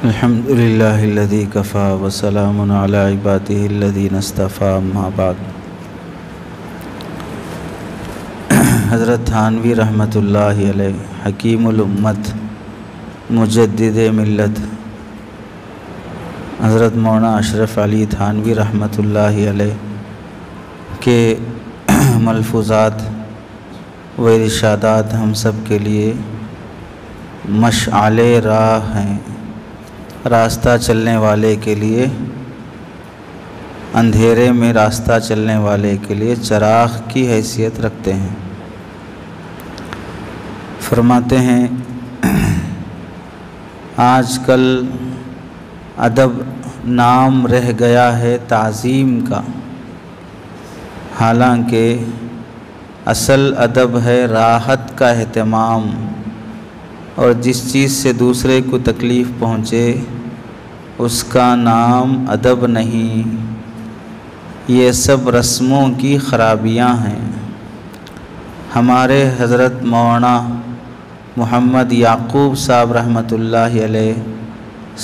الحمد للہ الذی کفا وسلام علی عبادہ الذین اصطفی اما بعد۔ حضرت تھانوی رحمۃ اللہ علیہ حکیم الامت مجدد ملت حضرت مولانا اشرف علی تھانوی رحمۃ اللہ علیہ کے ملفوظات و ارشادات ہم سب کے لیے مشعل راہ ہیں، راستہ چلنے والے کے لیے، اندھیرے میں راستہ چلنے والے کے لیے چراغ کی حیثیت رکھتے ہیں۔ فرماتے ہیں آج کل ادب نام رہ گیا ہے تعظیم کا، حالانکہ اصل ادب ہے راحت کا اہتمام، اور جس چیز سے دوسرے کو تکلیف پہنچے اس کا نام ادب نہیں، یہ سب رسموں کی خرابیاں ہیں۔ ہمارے حضرت مولانا محمد یعقوب صاحب رحمۃ اللہ علیہ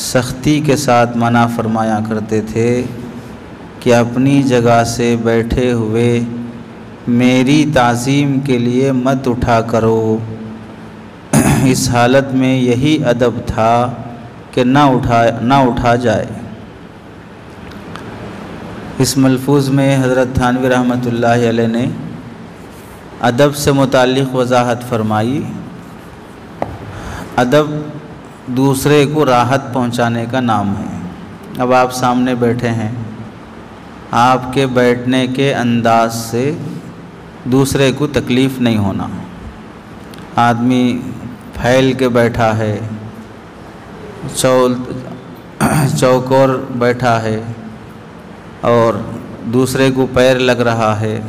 سختی کے ساتھ منع فرمایا کرتے تھے کہ اپنی جگہ سے بیٹھے ہوئے میری تعظیم کے لیے مت اٹھا کرو۔ اس حالت میں یہی ادب تھا کہ نہ اٹھا جائے۔ اس ملفوظ میں حضرت تھانوی رحمۃ اللہ علیہ نے ادب سے متعلق وضاحت فرمائی۔ ادب دوسرے کو راحت پہنچانے کا نام ہے۔ اب آپ سامنے بیٹھے ہیں، آپ کے بیٹھنے کے انداز سے دوسرے کو تکلیف نہیں ہونا۔ آدمی پھیل کے بیٹھا ہے، چوکور بیٹھا ہے اور دوسرے کو پیر لگ رہا ہے،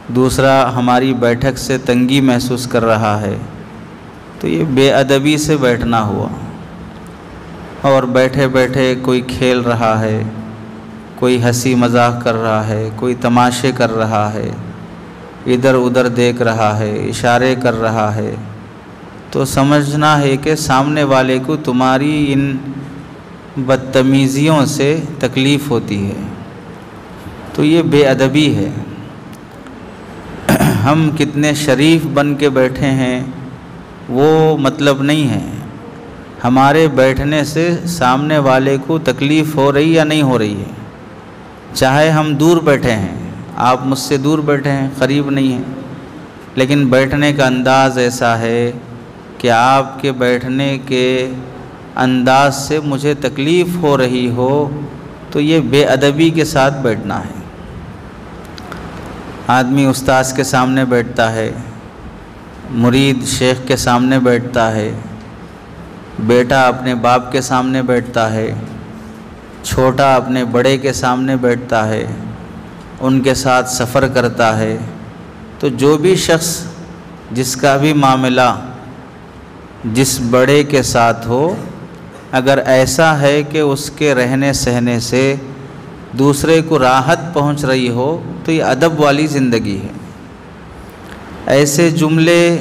دوسرا ہماری بیٹھک سے تنگی محسوس کر رہا ہے، تو یہ بے ادبی سے بیٹھنا ہوا۔ اور بیٹھے بیٹھے کوئی کھیل رہا ہے، کوئی ہنسی مذاق کر رہا ہے، کوئی تماشے کر رہا ہے، ادھر ادھر دیکھ رہا ہے، اشارے کر رہا ہے، تو سمجھنا ہے کہ سامنے والے کو تمہاری ان بدتمیزیوں سے تکلیف ہوتی ہے، تو یہ بے ادبی ہے۔ ہم کتنے شریف بن کے بیٹھے ہیں وہ مطلب نہیں ہے، ہمارے بیٹھنے سے سامنے والے کو تکلیف ہو رہی یا نہیں ہو رہی ہے۔ چاہے ہم دور بیٹھے ہیں، آپ مجھ سے دور بیٹھے ہیں، قریب نہیں ہیں، لیکن بیٹھنے کا انداز ایسا ہے کہ آپ کے بیٹھنے کے انداز سے مجھے تکلیف ہو رہی ہو، تو یہ بے ادبی کے ساتھ بیٹھنا ہے۔ آدمی استاذ کے سامنے بیٹھتا ہے، مرید شیخ کے سامنے بیٹھتا ہے، بیٹا اپنے باپ کے سامنے بیٹھتا ہے، چھوٹا اپنے بڑے کے سامنے بیٹھتا ہے، ان کے ساتھ سفر کرتا ہے، تو جو بھی شخص جس کا بھی معاملہ جس بڑے کے ساتھ ہو، اگر ایسا ہے کہ اس کے رہنے سہنے سے دوسرے کو راحت پہنچ رہی ہو تو یہ ادب والی زندگی ہے۔ ایسے جملے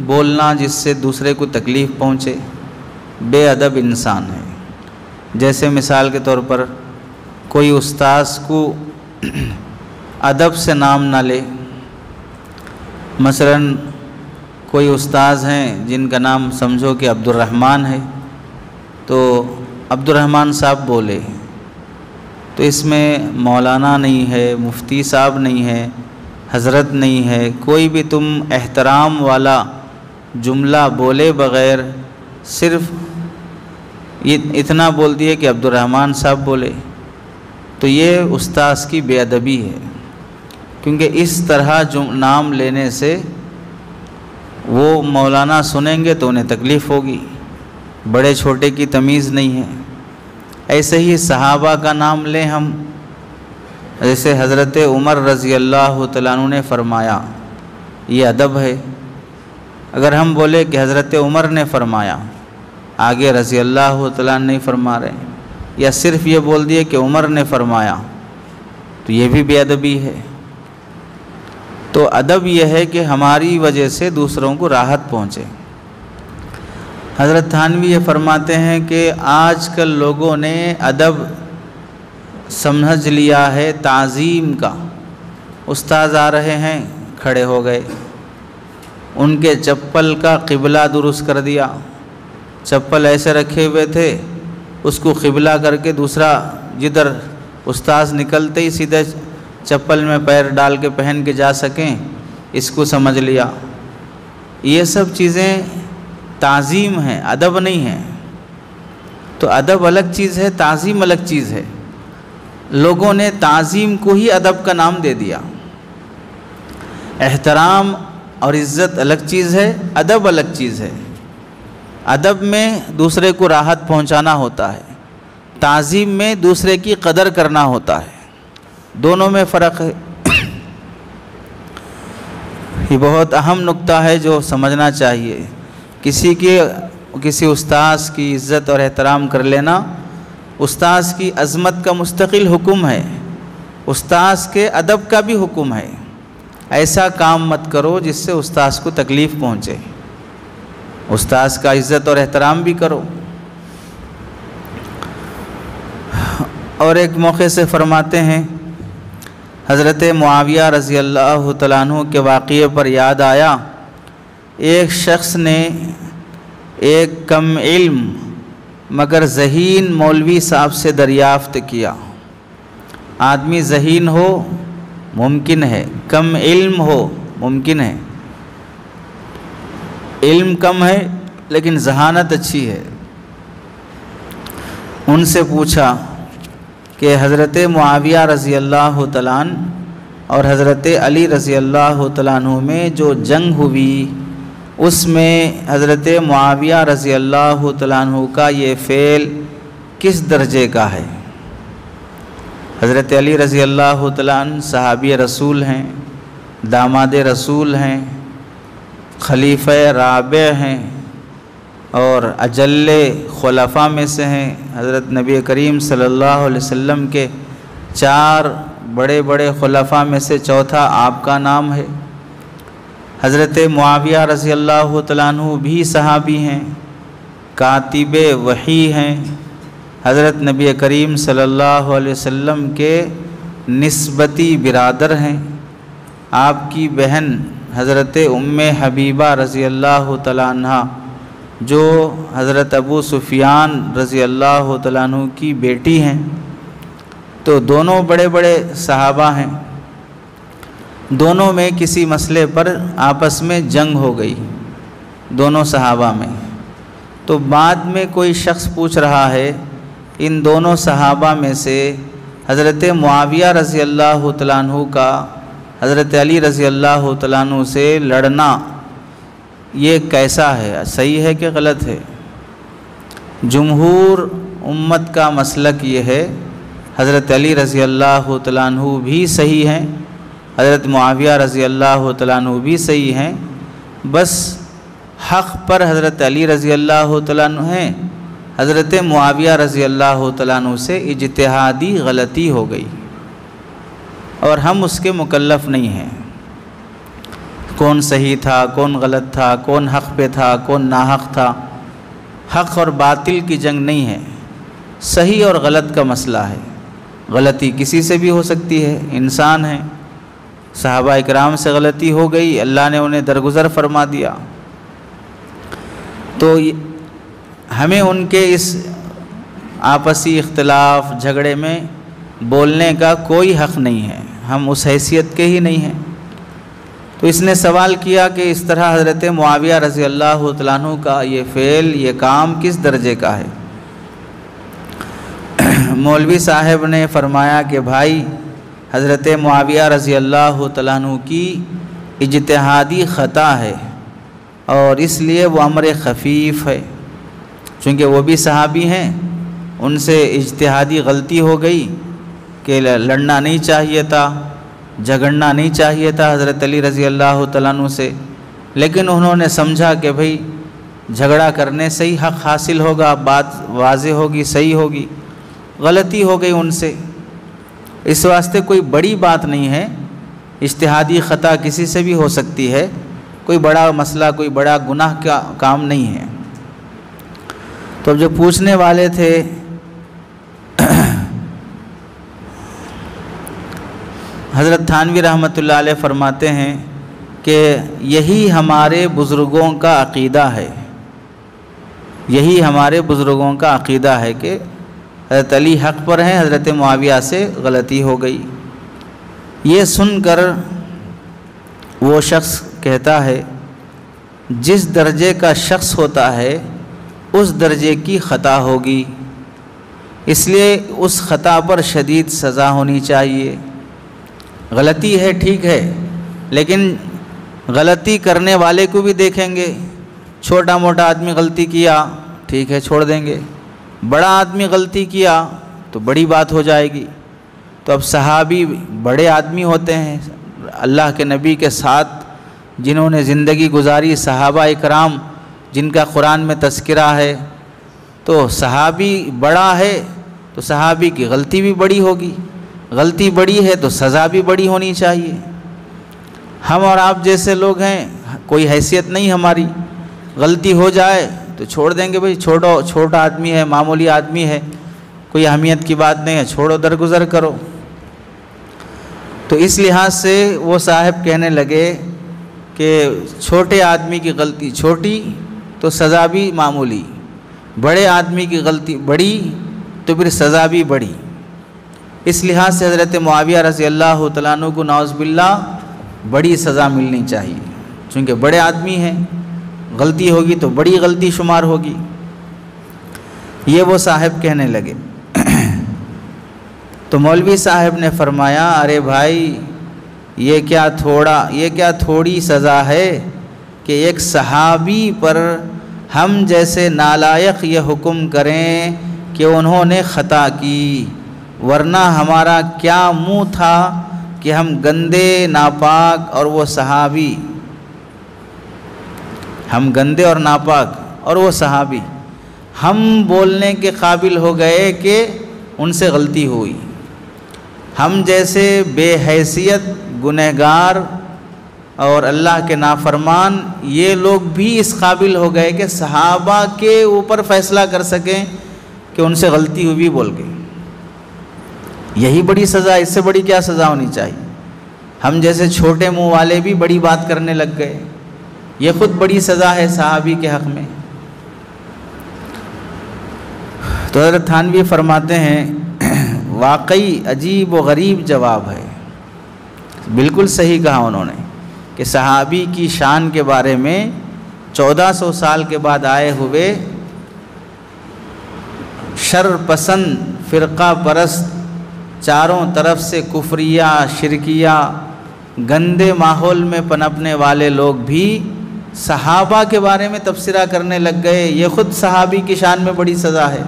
بولنا جس سے دوسرے کو تکلیف پہنچے بے ادب انسان ہے۔ جیسے مثال کے طور پر کوئی استاذ کو ادب سے نام نہ لے، مثلاً کوئی استاذ ہیں جن کا نام سمجھو کہ عبد الرحمن ہے، تو عبد الرحمن صاحب بولے تو اس میں مولانا نہیں ہے، مفتی صاحب نہیں ہے، حضرت نہیں ہے، کوئی بھی تم احترام والا جملہ بولے بغیر صرف اتنا بول دیے کہ عبد الرحمن صاحب بولے، تو یہ استاذ کی بے ادبی ہے، کیونکہ اس طرح نام لینے سے وہ مولانا سنیں گے تو انہیں تکلیف ہوگی، بڑے چھوٹے کی تمیز نہیں ہے۔ ایسے ہی صحابہ کا نام لیں ہم، جیسے حضرت عمر رضی اللہ تعالیٰ عنہ نے فرمایا، یہ ادب ہے۔ اگر ہم بولے کہ حضرت عمر نے فرمایا، آگے رضی اللہ تعالیٰ عنہ نہیں فرما رہے، یا صرف یہ بول دیے کہ عمر نے فرمایا، تو یہ بھی بے ادبی ہے۔ تو ادب یہ ہے کہ ہماری وجہ سے دوسروں کو راحت پہنچے۔ حضرت تھانوی یہ فرماتے ہیں کہ آج کل لوگوں نے ادب سمجھ لیا ہے تعظیم کا۔ استاذ آ رہے ہیں، کھڑے ہو گئے، ان کے چپل کا قبلہ درست کر دیا، چپل ایسے رکھے ہوئے تھے اس کو قبلہ کر کے دوسرا جدھر استاذ نکلتے ہی سیدھے چپل میں پیر ڈال کے پہن کے جا سکیں، اس کو سمجھ لیا۔ یہ سب چیزیں تعظیم ہیں، ادب نہیں ہے۔ تو ادب الگ چیز ہے، تعظیم الگ چیز ہے۔ لوگوں نے تعظیم کو ہی ادب کا نام دے دیا۔ احترام اور عزت الگ چیز ہے، ادب الگ چیز ہے۔ ادب میں دوسرے کو راحت پہنچانا ہوتا ہے، تعظیم میں دوسرے کی قدر کرنا ہوتا ہے، دونوں میں فرق ہے۔ یہ بہت اہم نقطہ ہے جو سمجھنا چاہیے۔ کسی استاذ کی عزت اور احترام کر لینا استاذ کی عظمت کا مستقل حکم ہے، استاذ کے ادب کا بھی حکم ہے۔ ایسا کام مت کرو جس سے استاذ کو تکلیف پہنچے، استاذ کا عزت اور احترام بھی کرو۔ اور ایک موقع سے فرماتے ہیں، حضرت معاویہ رضی اللہ تعالیٰ عنہ کے واقعے پر یاد آیا، ایک شخص نے ایک کم علم مگر ذہین مولوی صاحب سے دریافت کیا۔ آدمی ذہین ہو ممکن ہے، کم علم ہو ممکن ہے، علم کم ہے لیکن ذہانت اچھی ہے۔ ان سے پوچھا کہ حضرت معاویہ رضی اللہ تعالیٰ عنہ اور حضرت علی رضی اللہ تعالیٰ عنہ میں جو جنگ ہوئی، اس میں حضرت معاویہ رضی اللہ تعالیٰ عنہ کا یہ فعل کس درجے کا ہے؟ حضرت علی رضی اللہ تعالیٰ عنہ صحابی رسول ہیں، داماد رسول ہیں، خلیفہ رابع ہیں اور اجل خلفاء میں سے ہیں۔ حضرت نبی کریم صلی اللہ علیہ وسلم کے 4 بڑے بڑے خلفاء میں سے چوتھا آپ کا نام ہے۔ حضرت معاویہ رضی اللہ تعالیٰ عنہ بھی صحابی ہیں، کاتب وحی ہیں، حضرت نبی کریم صلی اللہ علیہ وسلم کے نسبتی برادر ہیں۔ آپ کی بہن حضرت ام حبیبہ رضی اللہ تعالیٰ عنہ جو حضرت ابو سفیان رضی اللہ تعالیٰ عنہ کی بیٹی ہیں، تو دونوں بڑے بڑے صحابہ ہیں۔ دونوں میں کسی مسئلے پر آپس میں جنگ ہو گئی، دونوں صحابہ میں۔ تو بعد میں کوئی شخص پوچھ رہا ہے، ان دونوں صحابہ میں سے حضرت معاویہ رضی اللہ تعالیٰ عنہ کا حضرت علی رضی اللہ تعالیٰ عنہ سے لڑنا یہ کیسا ہے، صحیح ہے کہ غلط ہے؟ جمہور امت کا مسلک یہ ہے، حضرت علی رضی اللہ تعالیٰ عنہ بھی صحیح ہیں، حضرت معاویہ رضی اللہ تعالیٰ عنہ بھی صحیح ہیں، بس حق پر حضرت علی رضی اللہ تعالیٰ عنہ ہیں، حضرت معاویہ رضی اللہ تعالیٰ عنہ سے اجتہادی غلطی ہو گئی اور ہم اس کے مکلف نہیں ہیں۔ کون صحیح تھا، کون غلط تھا، کون حق پہ تھا، کون ناحق تھا، حق اور باطل کی جنگ نہیں ہے، صحیح اور غلط کا مسئلہ ہے۔ غلطی کسی سے بھی ہو سکتی ہے، انسان ہے، صحابہ اکرام سے غلطی ہو گئی، اللہ نے انہیں درگزر فرما دیا، تو ہمیں ان کے اس آپسی اختلاف جھگڑے میں بولنے کا کوئی حق نہیں ہے، ہم اس حیثیت کے ہی نہیں ہیں۔ تو اس نے سوال کیا کہ اس طرح حضرت معاویہ رضی اللہ تعالیٰ عنہ کا یہ فعل، یہ کام کس درجے کا ہے؟ مولوی صاحب نے فرمایا کہ بھائی، حضرت معاویہ رضی اللہ تعالیٰ عنہ کی اجتہادی خطا ہے اور اس لیے وہ امر خفیف ہے، چونکہ وہ بھی صحابی ہیں، ان سے اجتہادی غلطی ہو گئی کہ لڑنا نہیں چاہیے تھا، جھگڑنا نہیں چاہیے تھا حضرت علی رضی اللہ تعالیٰ عنہ سے، لیکن انہوں نے سمجھا کہ بھئی جھگڑا کرنے سے ہی حق حاصل ہوگا، بات واضح ہوگی، صحیح ہوگی، غلطی ہو گئی ان سے۔ اس واسطے کوئی بڑی بات نہیں ہے، اجتہادی خطا کسی سے بھی ہو سکتی ہے، کوئی بڑا مسئلہ، کوئی بڑا گناہ کا کام نہیں ہے۔ تو اب جو پوچھنے والے تھے حضرت تھانوی رحمۃ اللہ علیہ فرماتے ہیں کہ یہی ہمارے بزرگوں کا عقیدہ ہے، یہی ہمارے بزرگوں کا عقیدہ ہے کہ حضرت علی حق پر ہیں، حضرت معاویہ سے غلطی ہو گئی۔ یہ سن کر وہ شخص کہتا ہے جس درجے کا شخص ہوتا ہے اس درجے کی خطا ہوگی، اس لیے اس خطا پر شدید سزا ہونی چاہیے۔ غلطی ہے ٹھیک ہے، لیکن غلطی کرنے والے کو بھی دیکھیں گے۔ چھوٹا موٹا آدمی غلطی کیا ٹھیک ہے چھوڑ دیں گے، بڑا آدمی غلطی کیا تو بڑی بات ہو جائے گی۔ تو اب صحابی بڑے آدمی ہوتے ہیں، اللہ کے نبی کے ساتھ جنہوں نے زندگی گزاری، صحابہ اکرام جن کا قرآن میں تذکرہ ہے، تو صحابی بڑا ہے تو صحابی کی غلطی بھی بڑی ہوگی، غلطی بڑی ہے تو سزا بھی بڑی ہونی چاہیے۔ ہم اور آپ جیسے لوگ ہیں، کوئی حیثیت نہیں ہماری، غلطی ہو جائے تو چھوڑ دیں گے، بھئی چھوٹا آدمی ہے، معمولی آدمی ہے، کوئی اہمیت کی بات نہیں ہے، چھوڑو درگزر کرو۔ تو اس لحاظ سے وہ صاحب کہنے لگے کہ چھوٹے آدمی کی غلطی چھوٹی تو سزا بھی معمولی، بڑے آدمی کی غلطی بڑی تو پھر سزا بھی بڑی۔ اس لحاظ سے حضرت معاویہ رضی اللہ تعالیٰ عنہ کو نعوذ باللہ بڑی سزا ملنی چاہیے، چونکہ بڑے آدمی ہیں، غلطی ہوگی تو بڑی غلطی شمار ہوگی۔ یہ وہ صاحب کہنے لگے۔ تو مولوی صاحب نے فرمایا ارے بھائی یہ کیا تھوڑی سزا ہے کہ ایک صحابی پر ہم جیسے نالائق یہ حکم کریں کہ انہوں نے خطا کی، ورنہ ہمارا کیا منہ تھا کہ ہم گندے ناپاک اور وہ صحابی، ہم گندے اور ناپاک اور وہ صحابی، ہم بولنے کے قابل ہو گئے کہ ان سے غلطی ہوئی۔ ہم جیسے بے حیثیت گنہگار اور اللہ کے نافرمان یہ لوگ بھی اس قابل ہو گئے کہ صحابہ کے اوپر فیصلہ کر سکیں کہ ان سے غلطی ہوئی بول کے۔ یہی بڑی سزا، اس سے بڑی کیا سزا ہونی چاہیے؟ ہم جیسے چھوٹے منہ والے بھی بڑی بات کرنے لگ گئے، یہ خود بڑی سزا ہے صحابی کے حق میں۔ تو حضرت تھانوی فرماتے ہیں واقعی عجیب و غریب جواب ہے، بالکل صحیح کہا انہوں نے کہ صحابی کی شان کے بارے میں 1400 سال کے بعد آئے ہوئے شر پسند فرقہ پرست، چاروں طرف سے کفریہ شرکیہ گندے ماحول میں پنپنے والے لوگ بھی صحابہ کے بارے میں تبصرہ کرنے لگ گئے، یہ خود صحابی کی شان میں بڑی سزا ہے،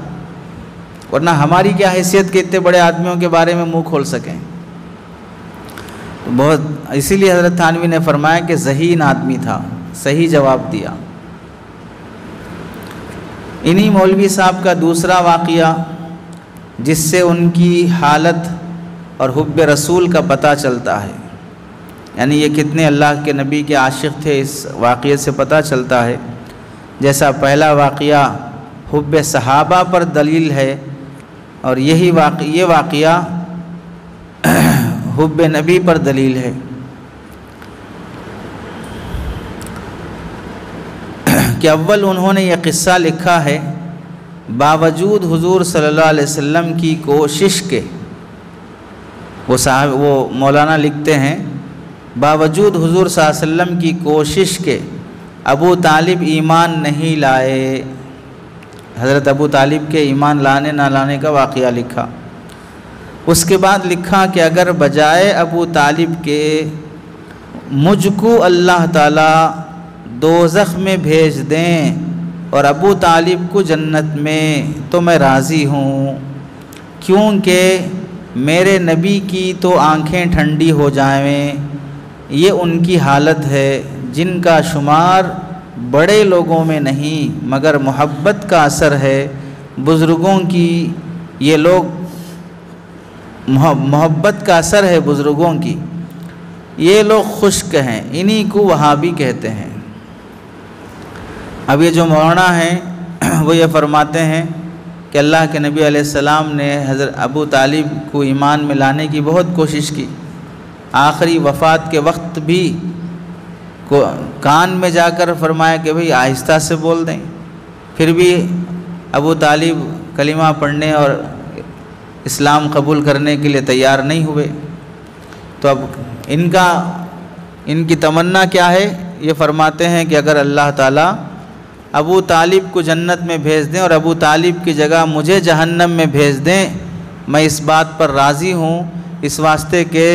ورنہ ہماری کیا حیثیت کہ اتنے بڑے آدمیوں کے بارے میں منہ کھول سکیں۔ بہت اسی لیے حضرت تھانوی نے فرمایا کہ ذہین آدمی تھا، صحیح جواب دیا۔ انہی مولوی صاحب کا دوسرا واقعہ جس سے ان کی حالت اور حب رسول کا پتہ چلتا ہے، یعنی یہ کتنے اللہ کے نبی کے عاشق تھے، اس واقعے سے پتہ چلتا ہے۔ جیسا پہلا واقعہ حب صحابہ پر دلیل ہے، اور یہ واقعہ حب نبی پر دلیل ہے۔ کہ اول انہوں نے یہ قصہ لکھا ہے باوجود حضور صلی اللہ علیہ وسلم کی کوشش کے، وہ مولانا لکھتے ہیں باوجود حضور صلی اللہ علیہ وسلم کی کوشش کے ابو طالب ایمان نہیں لائے۔ حضرت ابو طالب کے ایمان لانے نہ لانے کا واقعہ لکھا۔ اس کے بعد لکھا کہ اگر بجائے ابو طالب کے مجھ کو اللہ تعالیٰ دوزخ میں بھیج دیں اور ابو طالب کو جنت میں تو میں راضی ہوں، کیونکہ میرے نبی کی تو آنکھیں ٹھنڈی ہو جائیں، یہ ان کی حالت ہے جن کا شمار بڑے لوگوں میں نہیں مگر محبت کا اثر ہے بزرگوں کی، یہ لوگ محبت کا اثر ہے بزرگوں کی، یہ لوگ خشک ہیں، انہی کو وہابی کہتے ہیں۔ اب یہ جو مولانا ہیں وہ یہ فرماتے ہیں کہ اللہ کے نبی علیہ السلام نے حضرت ابو طالب کو ایمان میں لانے کی بہت کوشش کی، آخری وفات کے وقت بھی کان میں جا کر فرمایا کہ بھئی آہستہ سے بول دیں، پھر بھی ابو طالب کلمہ پڑھنے اور اسلام قبول کرنے کے لیے تیار نہیں ہوئے۔ تو اب ان کی تمنا کیا ہے؟ یہ فرماتے ہیں کہ اگر اللہ تعالیٰ ابو طالب کو جنت میں بھیج دیں اور ابو طالب کی جگہ مجھے جہنم میں بھیج دیں، میں اس بات پر راضی ہوں، اس واسطے کہ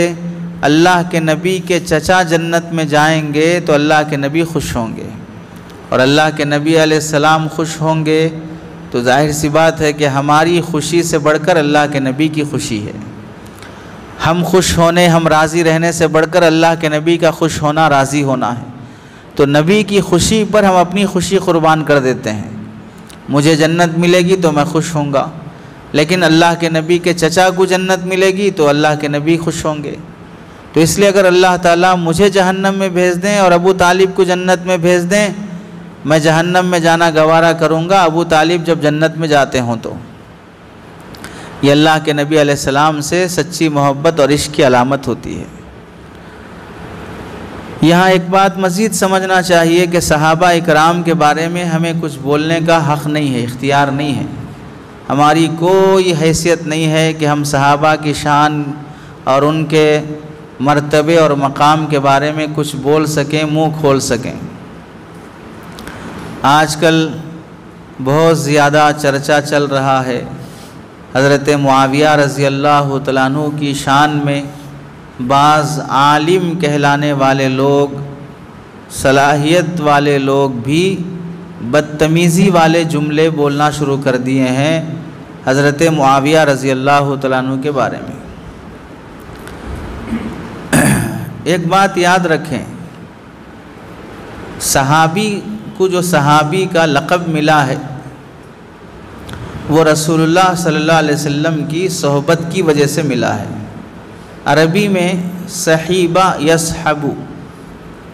اللہ کے نبی کے چچا جنت میں جائیں گے تو اللہ کے نبی خوش ہوں گے، اور اللہ کے نبی علیہ السلام خوش ہوں گے تو ظاہر سی بات ہے کہ ہماری خوشی سے بڑھ کر اللہ کے نبی کی خوشی ہے۔ ہم خوش ہونے، ہم راضی رہنے سے بڑھ کر اللہ کے نبی کا خوش ہونا، راضی ہونا ہے۔ تو نبی کی خوشی پر ہم اپنی خوشی قربان کر دیتے ہیں۔ مجھے جنت ملے گی تو میں خوش ہوں گا، لیکن اللہ کے نبی کے چچا کو جنت ملے گی تو اللہ کے نبی خوش ہوں گے۔ تو اس لیے اگر اللہ تعالیٰ مجھے جہنم میں بھیج دیں اور ابو طالب کو جنت میں بھیج دیں، میں جہنم میں جانا گوارا کروں گا ابو طالب جب جنت میں جاتے ہوں تو۔ یہ اللہ کے نبی علیہ السلام سے سچی محبت اور عشق کی علامت ہوتی ہے۔ یہاں ایک بات مزید سمجھنا چاہیے کہ صحابہ اکرام کے بارے میں ہمیں کچھ بولنے کا حق نہیں ہے، اختیار نہیں ہے، ہماری کوئی حیثیت نہیں ہے کہ ہم صحابہ کی شان اور ان کے مرتبے اور مقام کے بارے میں کچھ بول سکیں، منہ کھول سکیں۔ آج کل بہت زیادہ چرچا چل رہا ہے حضرت معاویہ رضی اللہ تعالیٰ عنہ کی شان میں بعض عالم کہلانے والے لوگ، صلاحیت والے لوگ بھی بدتمیزی والے جملے بولنا شروع کر دیے ہیں حضرت معاویہ رضی اللہ تعالیٰ عنہ کے بارے میں۔ ایک بات یاد رکھیں، صحابی کو جو صحابی کا لقب ملا ہے وہ رسول اللہ صلی اللہ علیہ وسلم کی صحبت کی وجہ سے ملا ہے۔ عربی میں صحیبہ یصحبو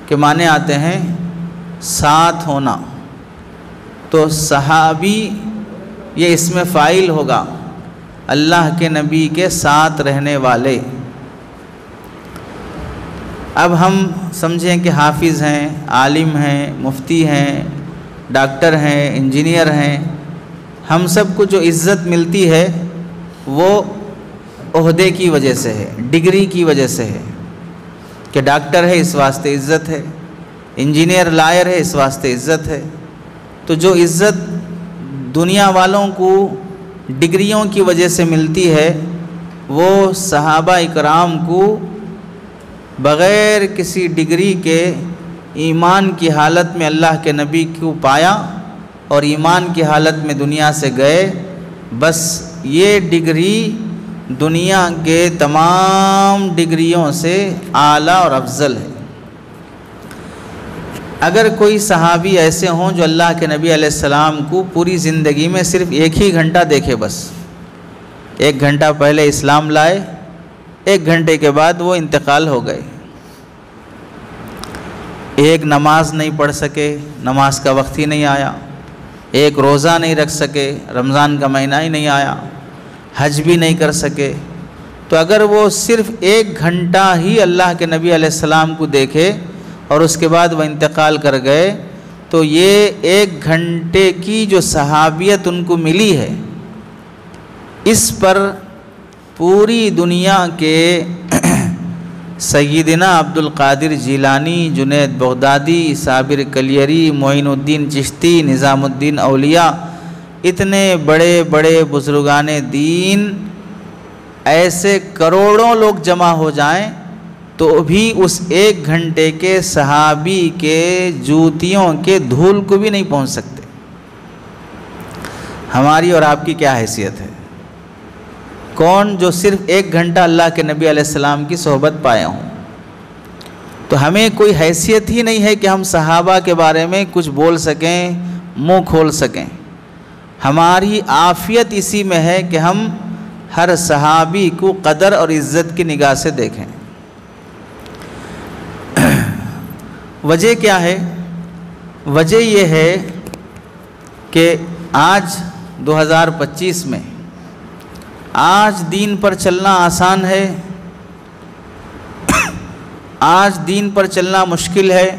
کے معنی آتے ہیں ساتھ ہونا، تو صحابی یہ اسم فاعل ہوگا، اللہ کے نبی کے ساتھ رہنے والے۔ اب ہم سمجھیں کہ حافظ ہیں، عالم ہیں، مفتی ہیں، ڈاکٹر ہیں، انجینئر ہیں، ہم سب کو جو عزت ملتی ہے وہ عہدے کی وجہ سے ہے، ڈگری کی وجہ سے ہے، کہ ڈاکٹر ہے اس واسطے عزت ہے، انجینئر لائر ہے اس واسطے عزت ہے۔ تو جو عزت دنیا والوں کو ڈگریوں کی وجہ سے ملتی ہے وہ صحابہ اکرام کو بغیر کسی ڈگری کے ایمان کی حالت میں اللہ کے نبی کو پایا اور ایمان کی حالت میں دنیا سے گئے۔ بس یہ ڈگری دنیا کے تمام ڈگریوں سے اعلیٰ اور افضل ہے۔ اگر کوئی صحابی ایسے ہوں جو اللہ کے نبی علیہ السلام کو پوری زندگی میں صرف ایک ہی گھنٹہ دیکھے، بس ایک گھنٹہ پہلے اسلام لائے، ایک گھنٹے کے بعد وہ انتقال ہو گئے، ایک نماز نہیں پڑھ سکے، نماز کا وقت ہی نہیں آیا، ایک روزہ نہیں رکھ سکے، رمضان کا مہینہ ہی نہیں آیا، حج بھی نہیں کر سکے، تو اگر وہ صرف ایک گھنٹہ ہی اللہ کے نبی علیہ السلام کو دیکھے اور اس کے بعد وہ انتقال کر گئے، تو یہ ایک گھنٹے کی جو صحابیت ان کو ملی ہے، اس پر پوری دنیا کے سیدنا عبد القادر جیلانی، جنید بغدادی، صابر کلیری، معین الدین چشتی، نظام الدین اولیاء، اتنے بڑے بڑے بزرگان دین، ایسے کروڑوں لوگ جمع ہو جائیں تو بھی اس ایک گھنٹے کے صحابی کے جوتیوں کے دھول کو بھی نہیں پہنچ سکتے۔ ہماری اور آپ کی کیا حیثیت ہے؟ کون جو صرف ایک گھنٹہ اللہ کے نبی علیہ السلام کی صحبت پائے ہوں؟ تو ہمیں کوئی حیثیت ہی نہیں ہے کہ ہم صحابہ کے بارے میں کچھ بول سکیں، منہ کھول سکیں۔ ہماری عافیت اسی میں ہے کہ ہم ہر صحابی کو قدر اور عزت کی نگاہ سے دیکھیں۔ وجہ کیا ہے؟ وجہ یہ ہے کہ آج 2025 میں آج دین پر چلنا آسان ہے، آج دین پر چلنا مشکل ہے،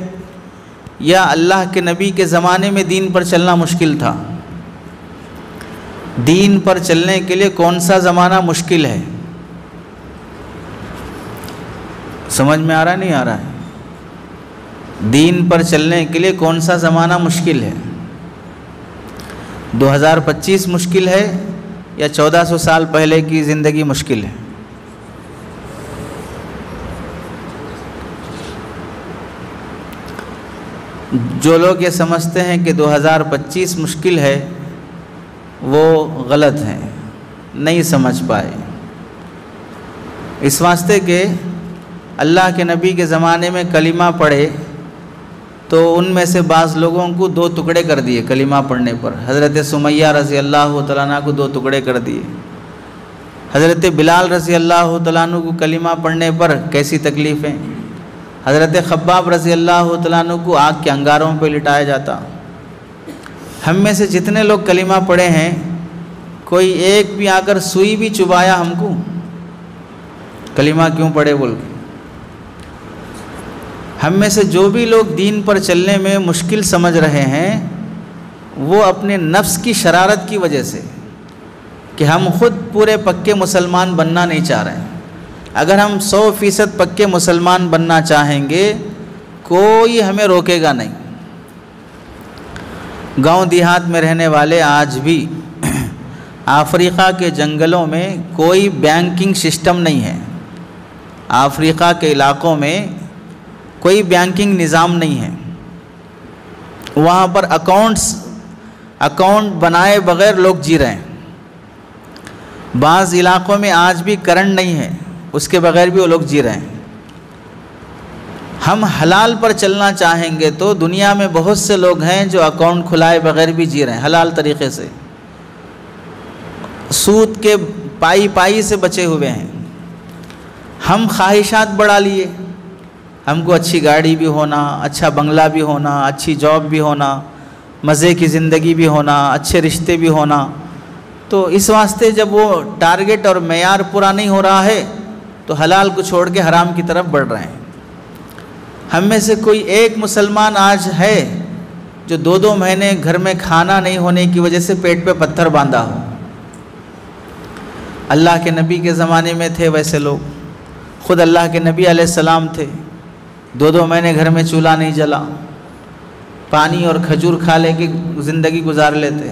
یا اللہ کے نبی کے زمانے میں دین پر چلنا مشکل تھا؟ دین پر چلنے کے لیے کون سا زمانہ مشکل ہے؟ سمجھ میں آ رہا ہے نہیں آ رہا ہے؟ دین پر چلنے کے لیے کون سا زمانہ مشکل ہے؟ 2025 مشکل ہے یا 1400 سال پہلے کی زندگی مشکل ہے؟ جو لوگ یہ سمجھتے ہیں کہ 2025 مشکل ہے وہ غلط ہیں، نہیں سمجھ پائے۔ اس واسطے کہ اللہ کے نبی کے زمانے میں کلمہ پڑھے تو ان میں سے بعض لوگوں کو 2 ٹکڑے کر دیے کلمہ پڑھنے پر۔ حضرت سمیہ رضی اللہ تعالیٰ عنہ کو 2 ٹکڑے کر دیے۔ حضرت بلال رضی اللہ تعالیٰ عنہ کو کلمہ پڑھنے پر کیسی تکلیفیں۔ حضرت خباب رضی اللہ تعالیٰ عنہ کو آگ کے انگاروں پہ لٹایا جاتا۔ ہم میں سے جتنے لوگ کلمہ پڑھے ہیں، کوئی ایک بھی آ کر سوئی بھی چبایا ہم کو؟ کلمہ کیوں پڑھے بول کے؟ ہم میں سے جو بھی لوگ دین پر چلنے میں مشکل سمجھ رہے ہیں وہ اپنے نفس کی شرارت کی وجہ سے، کہ ہم خود پورے پکے مسلمان بننا نہیں چاہ رہے ہیں۔ اگر ہم 100% پکے مسلمان بننا چاہیں گے کوئی ہمیں روکے گا نہیں۔ گاؤں دیہات میں رہنے والے آج بھی افریقہ کے جنگلوں میں کوئی بینکنگ سسٹم نہیں ہے، افریقہ کے علاقوں میں کوئی بینکنگ نظام نہیں ہے، وہاں پر اکاؤنٹ بنائے بغیر لوگ جی رہے ہیں۔ بعض علاقوں میں آج بھی کرنٹ نہیں ہے، اس کے بغیر بھی وہ لوگ جی رہے ہیں۔ ہم حلال پر چلنا چاہیں گے تو دنیا میں بہت سے لوگ ہیں جو اکاؤنٹ کھلائے بغیر بھی جی رہے ہیں حلال طریقے سے، سود کے پائی سے بچے ہوئے ہیں۔ ہم خواہشات بڑھا لیے، ہم کو اچھی گاڑی بھی ہونا، اچھا بنگلہ بھی ہونا، اچھی جاب بھی ہونا، مزے کی زندگی بھی ہونا، اچھے رشتے بھی ہونا۔ تو اس واسطے جب وہ ٹارگٹ اور معیار پورا نہیں ہو رہا ہے تو حلال کو چھوڑ کے حرام کی طرف بڑھ رہے ہیں۔ ہم میں سے کوئی ایک مسلمان آج ہے جو 2 مہینے گھر میں کھانا نہیں ہونے کی وجہ سے پیٹ پہ پتھر باندھا ہو؟ اللہ کے نبی کے زمانے میں تھے ویسے لوگ، خود اللہ کے نبی علیہ السلام تھے، 2 مہینے گھر میں چولہا نہیں جلا، پانی اور کھجور کھا لے کے زندگی گزار لیتے۔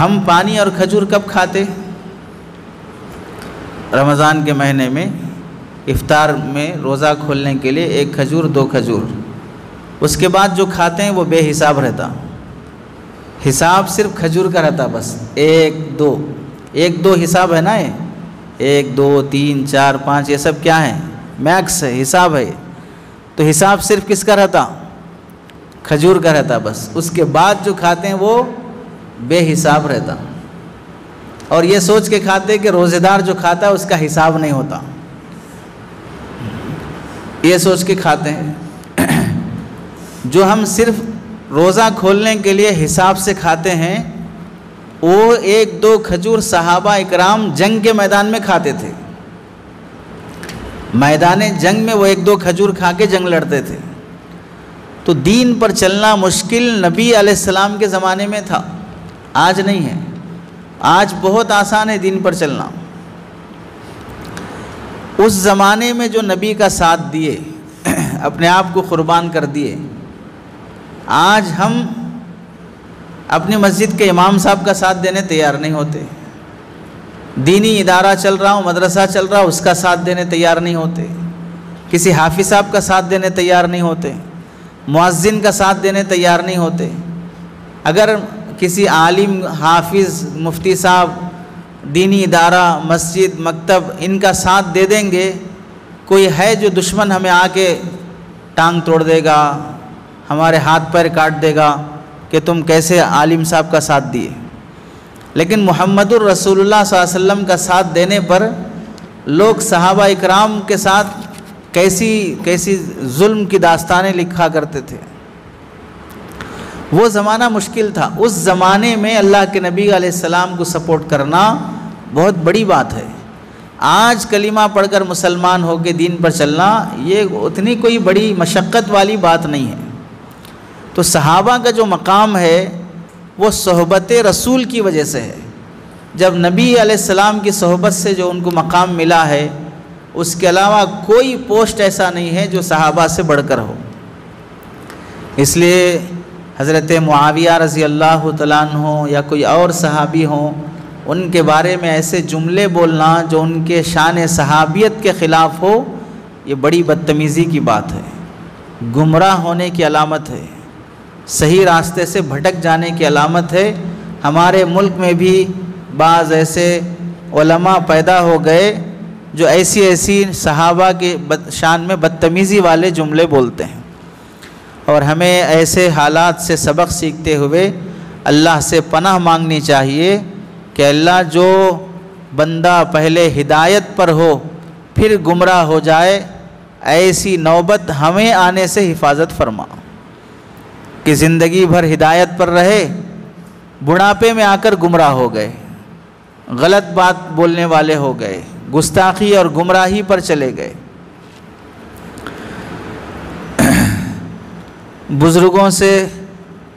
ہم پانی اور کھجور کب کھاتے؟ رمضان کے مہینے میں افطار میں روزہ کھولنے کے لیے 1 کھجور 2 کھجور، اس کے بعد جو کھاتے ہیں وہ بے حساب رہتا، حساب صرف کھجور کا رہتا، بس 1 2 حساب ہے نا، یہ 1 2 3 4 5 یہ سب کیا ہے؟ میکس ہے، حساب ہے۔ تو حساب صرف کس کا رہتا؟ کھجور کا رہتا بس، اس کے بعد جو کھاتے ہیں وہ بے حساب رہتا، اور یہ سوچ کے کھاتے کہ روزے دار جو کھاتا ہے اس کا حساب نہیں ہوتا، یہ سوچ کے کھاتے ہیں۔ جو ہم صرف روزہ کھولنے کے لیے حساب سے کھاتے ہیں وہ 1 2 کھجور صحابہ اکرام جنگ کے میدان میں کھاتے تھے، میدان جنگ میں وہ 1 2 کھجور کھا کے جنگ لڑتے تھے۔ تو دین پر چلنا مشکل نبی علیہ السلام کے زمانے میں تھا، آج نہیں ہے۔ آج بہت آسان ہے دین پر چلنا۔ اس زمانے میں جو نبی کا ساتھ دیے، اپنے آپ کو قربان کر دیے، آج ہم اپنی مسجد کے امام صاحب کا ساتھ دینے تیار نہیں ہوتے، دینی ادارہ چل رہا ہو، مدرسہ چل رہا ہو، اس کا ساتھ دینے تیار نہیں ہوتے، کسی حافظ صاحب کا ساتھ دینے تیار نہیں ہوتے، مؤذن کا ساتھ دینے تیار نہیں ہوتے۔ اگر کسی عالم، حافظ، مفتی صاحب، دینی ادارہ، مسجد، مکتب ان کا ساتھ دے دیں گے، کوئی ہے جو دشمن ہمیں آ کے ٹانگ توڑ دے گا، ہمارے ہاتھ پیر کاٹ دے گا کہ تم کیسے عالم صاحب کا ساتھ دیے۔ لیکن محمد الرسول اللہ صلی اللہ علیہ وسلم کا ساتھ دینے پر لوگ صحابہ اکرام کے ساتھ کیسی ظلم کی داستانیں لکھا کرتے تھے۔ وہ زمانہ مشکل تھا. اس زمانے میں اللہ کے نبی علیہ السلام کو سپورٹ کرنا بہت بڑی بات ہے. آج کلمہ پڑھ کر مسلمان ہو کے دین پر چلنا یہ اتنی کوئی بڑی مشقت والی بات نہیں ہے. تو صحابہ کا جو مقام ہے وہ صحبت رسول کی وجہ سے ہے. جب نبی علیہ السلام کی صحبت سے جو ان کو مقام ملا ہے، اس کے علاوہ کوئی پوسٹ ایسا نہیں ہے جو صحابہ سے بڑھ کر ہو. اس لیے حضرت معاویہ رضی اللہ تعالیٰ عنہ یا کوئی اور صحابی ہوں، ان کے بارے میں ایسے جملے بولنا جو ان کے شان صحابیت کے خلاف ہو، یہ بڑی بدتمیزی کی بات ہے، گمراہ ہونے کی علامت ہے، صحیح راستے سے بھٹک جانے کی علامت ہے. ہمارے ملک میں بھی بعض ایسے علماء پیدا ہو گئے جو ایسی صحابہ کے شان میں بدتمیزی والے جملے بولتے ہیں. اور ہمیں ایسے حالات سے سبق سیکھتے ہوئے اللہ سے پناہ مانگنی چاہیے کہ اللہ جو بندہ پہلے ہدایت پر ہو پھر گمراہ ہو جائے، ایسی نوبت ہمیں آنے سے حفاظت فرما کہ زندگی بھر ہدایت پر رہے، بڑھاپے میں آ کر گمراہ ہو گئے، غلط بات بولنے والے ہو گئے، گستاخی اور گمراہی پر چلے گئے. بزرگوں سے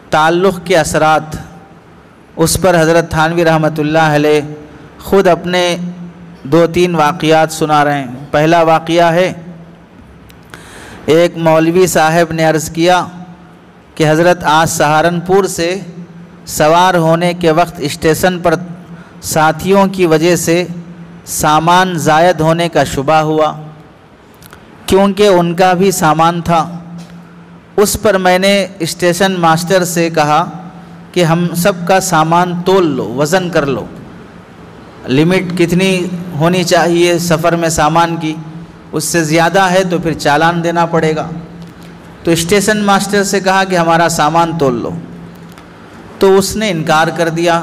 تعلق کے اثرات، اس پر حضرت تھانوی رحمۃ اللہ علیہ خود اپنے 2-3 واقعات سنا رہے ہیں. پہلا واقعہ ہے، ایک مولوی صاحب نے عرض کیا کہ حضرت آج سہارنپور سے سوار ہونے کے وقت اسٹیشن پر ساتھیوں کی وجہ سے سامان زائد ہونے کا شبہ ہوا، کیونکہ ان کا بھی سامان تھا. اس پر میں نے اسٹیشن ماسٹر سے کہا کہ ہم سب کا سامان تول لو، وزن کر لو، لمٹ کتنی ہونی چاہیے سفر میں سامان کی، اس سے زیادہ ہے تو پھر چالان دینا پڑے گا. تو اسٹیشن ماسٹر سے کہا کہ ہمارا سامان تول لو، تو اس نے انکار کر دیا،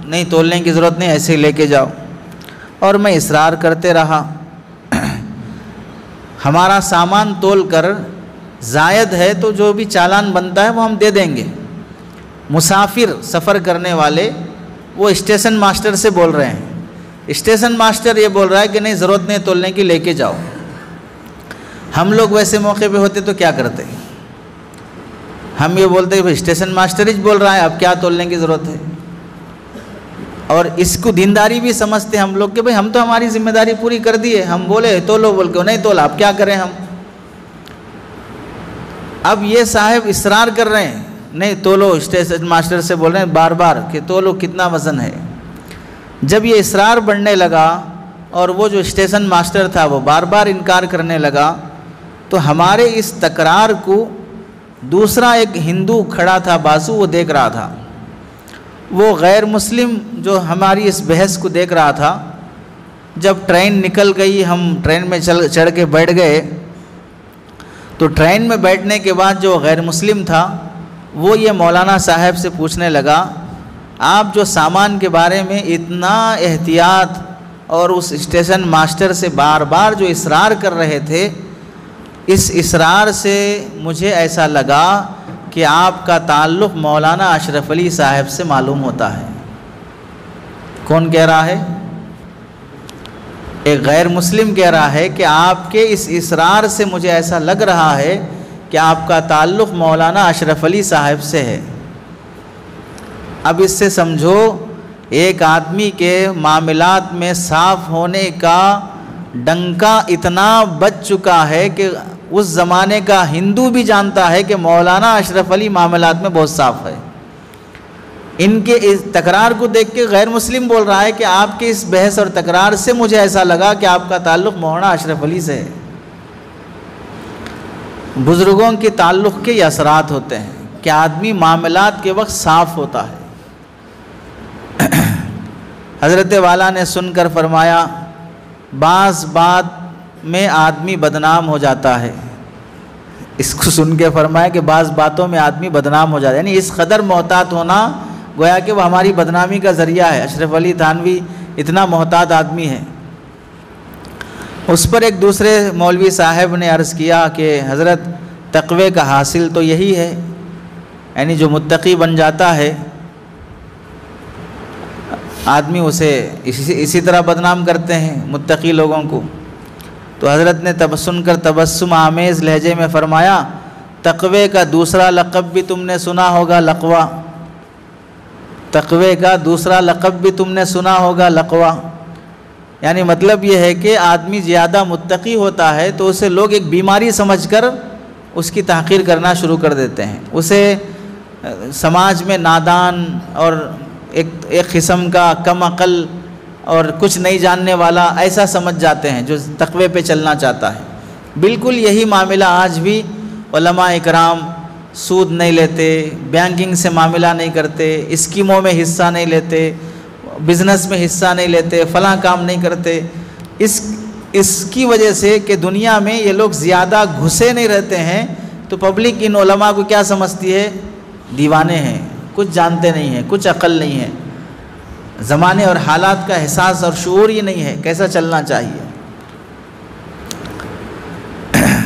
نہیں تولنے کی ضرورت نہیں، ایسے ہی لے کے جاؤ. اور میں اصرار کرتے رہا. ہمارا سامان تول کر زائد ہے تو جو بھی چالان بنتا ہے وہ ہم دے دیں گے. مسافر سفر کرنے والے وہ اسٹیشن ماسٹر سے بول رہے ہیں، اسٹیشن ماسٹر یہ بول رہا ہے کہ نہیں ضرورت نہیں تولنے کی، لے کے جاؤ. ہم لوگ ویسے موقع پہ ہوتے تو کیا کرتے؟ ہم یہ بولتے کہ اسٹیشن ماسٹر ہی بول رہا ہے، اب کیا تولنے کی ضرورت ہے. اور اس کو دینداری بھی سمجھتے ہم لوگ کہ بھئی ہم تو ہماری ذمہ داری پوری کر دی ہے، ہم بولے تولو بول کے نہیں تولا، اب کیا کریں ہم. اب یہ صاحب اصرار کر رہے ہیں، نہیں تولو، اسٹیشن ماسٹر سے بول رہے ہیں بار بار کہ تولو کتنا وزن ہے. جب یہ اصرار بڑھنے لگا اور وہ جو اسٹیشن ماسٹر تھا وہ بار بار انکار کرنے لگا، تو ہمارے اس تکرار کو دوسرا ایک ہندو کھڑا تھا بازو، وہ دیکھ رہا تھا. وہ غیر مسلم جو ہماری اس بحث کو دیکھ رہا تھا. جب ٹرین نکل گئی، ہم ٹرین میں چڑھ کے بیٹھ گئے، تو ٹرین میں بیٹھنے کے بعد جو غیر مسلم تھا وہ یہ مولانا صاحب سے پوچھنے لگا، آپ جو سامان کے بارے میں اتنا احتیاط اور اس اسٹیشن ماسٹر سے بار بار جو اصرار کر رہے تھے، اس اصرار سے مجھے ایسا لگا کہ آپ کا تعلق مولانا اشرف علی صاحب سے معلوم ہوتا ہے. کون کہہ رہا ہے؟ ایک غیر مسلم کہہ رہا ہے کہ آپ کے اس اصرار سے مجھے ایسا لگ رہا ہے کہ آپ کا تعلق مولانا اشرف علی صاحب سے ہے. اب اس سے سمجھو ایک آدمی کے معاملات میں صاف ہونے کا ڈنکا اتنا بچ چکا ہے کہ اس زمانے کا ہندو بھی جانتا ہے کہ مولانا اشرف علی معاملات میں بہت صاف ہے. ان کے اس تکرار کو دیکھ کے غیر مسلم بول رہا ہے کہ آپ کے اس بحث اور تکرار سے مجھے ایسا لگا کہ آپ کا تعلق مولانا اشرف علی سے ہے. بزرگوں کے تعلق کے یہ اثرات ہوتے ہیں کہ آدمی معاملات کے وقت صاف ہوتا ہے. حضرت والا نے سن کر فرمایا، بعض بات میں آدمی بدنام ہو جاتا ہے. اس کو سن کے فرمایا کہ بعض باتوں میں آدمی بدنام ہو جاتا ہے، یعنی اس قدر محتاط ہونا گویا کہ وہ ہماری بدنامی کا ذریعہ ہے. اشرف علی تھانوی اتنا محتاط آدمی ہے. اس پر ایک دوسرے مولوی صاحب نے عرض کیا کہ حضرت تقوی کا حاصل تو یہی ہے یعنی جو متقی بن جاتا ہے آدمی اسے اسی طرح بدنام کرتے ہیں متقی لوگوں کو۔ تو حضرت نے سن کر تبسم آمیز لہجے میں فرمایا، تقوی کا دوسرا لقب بھی تم نے سنا ہوگا، لقوہ۔ تقوی کا دوسرا لقب بھی تم نے سنا ہوگا، لقوہ۔ یعنی مطلب یہ ہے کہ آدمی زیادہ متقی ہوتا ہے تو اسے لوگ ایک بیماری سمجھ کر اس کی تحقیر کرنا شروع کر دیتے ہیں، اسے سماج میں نادان اور ایک قسم کا کم عقل اور کچھ نہیں جاننے والا ایسا سمجھ جاتے ہیں جو تقوی پہ چلنا چاہتا ہے۔ بالکل یہی معاملہ آج بھی علماء اکرام سود نہیں لیتے، بینکنگ سے معاملہ نہیں کرتے، اسکیموں میں حصہ نہیں لیتے، بزنس میں حصہ نہیں لیتے، فلاں کام نہیں کرتے، اس کی وجہ سے کہ دنیا میں یہ لوگ زیادہ گھسے نہیں رہتے ہیں تو پبلک ان علماء کو کیا سمجھتی ہے؟ دیوانے ہیں، کچھ جانتے نہیں ہیں، کچھ عقل نہیں ہے، زمانے اور حالات کا احساس اور شعور ہی نہیں ہے کیسا چلنا چاہیے۔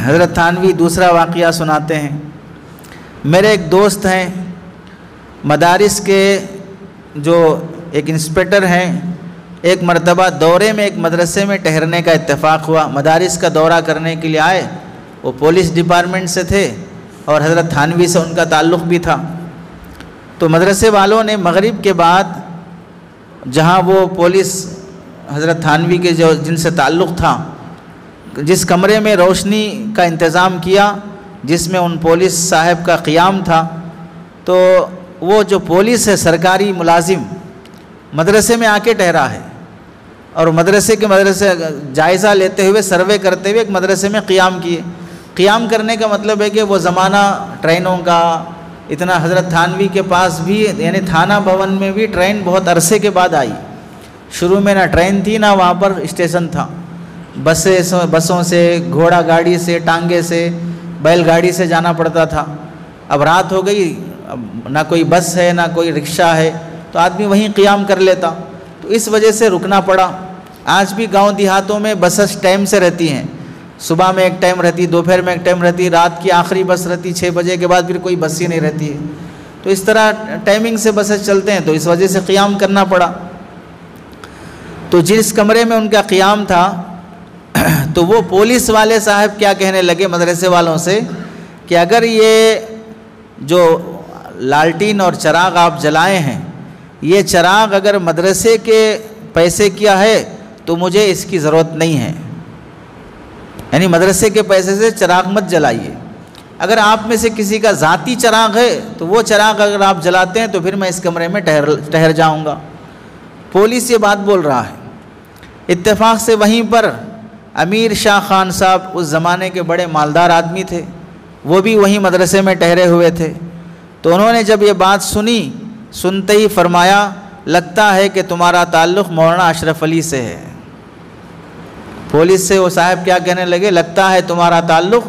حضرت تھانوی دوسرا واقعہ سناتے ہیں، میرے ایک دوست ہیں مدارس کے جو ایک انسپیکٹر ہیں، ایک مرتبہ دورے میں ایک مدرسے میں ٹھہرنے کا اتفاق ہوا، مدارس کا دورہ کرنے کے لیے آئے، وہ پولیس ڈپارٹمنٹ سے تھے اور حضرت تھانوی سے ان کا تعلق بھی تھا۔ تو مدرسے والوں نے مغرب کے بعد جہاں وہ پولیس حضرت تھانوی کے جن سے تعلق تھا جس کمرے میں روشنی کا انتظام کیا جس میں ان پولیس صاحب کا قیام تھا، تو وہ جو پولیس ہے سرکاری ملازم مدرسے میں آ کے ٹھہرا ہے اور مدرسے جائزہ لیتے ہوئے سروے کرتے ہوئے ایک مدرسے میں قیام کیے۔ قیام کرنے کا مطلب ہے کہ وہ زمانہ ٹرینوں کا اتنا، حضرت تھانوی کے پاس بھی یعنی تھانہ بھون میں بھی ٹرین بہت عرصے کے بعد آئی، شروع میں نہ ٹرین تھی نہ وہاں پر اسٹیشن تھا، بسوں سے، گھوڑا گاڑی سے، ٹانگے سے، بیل گاڑی سے جانا پڑتا تھا۔ اب رات ہو گئی، اب نہ کوئی بس ہے نہ کوئی رکشہ ہے تو آدمی وہیں قیام کر لیتا، تو اس وجہ سے رکنا پڑا۔ آج بھی گاؤں دیہاتوں میں بسیں ٹائم سے رہتی ہیں، صبح میں ایک ٹائم رہتی، دوپہر میں ایک ٹائم رہتی، رات کی آخری بس رہتی 6 بجے کے بعد پھر کوئی بس ہی نہیں رہتی ہے، تو اس طرح ٹائمنگ سے بسیں چلتے ہیں، تو اس وجہ سے قیام کرنا پڑا۔ تو جس کمرے میں ان کا قیام تھا تو وہ پولیس والے صاحب کیا کہنے لگے مدرسے والوں سے کہ اگر یہ جو لالٹین اور چراغ آپ جلائے ہیں یہ چراغ اگر مدرسے کے پیسے کیا ہے تو مجھے اس کی ضرورت نہیں ہے، یعنی مدرسے کے پیسے سے چراغ مت جلائیے، اگر آپ میں سے کسی کا ذاتی چراغ ہے تو وہ چراغ اگر آپ جلاتے ہیں تو پھر میں اس کمرے میں ٹھہر جاؤں گا۔ پولیس یہ بات بول رہا ہے۔ اتفاق سے وہیں پر امیر شاہ خان صاحب اس زمانے کے بڑے مالدار آدمی تھے، وہ بھی وہیں مدرسے میں ٹھہرے ہوئے تھے، تو انہوں نے جب یہ بات سنی، سنتے ہی فرمایا لگتا ہے کہ تمہارا تعلق مولانا اشرف علی سے ہے۔ پولیس سے وہ صاحب کیا کہنے لگے، لگتا ہے تمہارا تعلق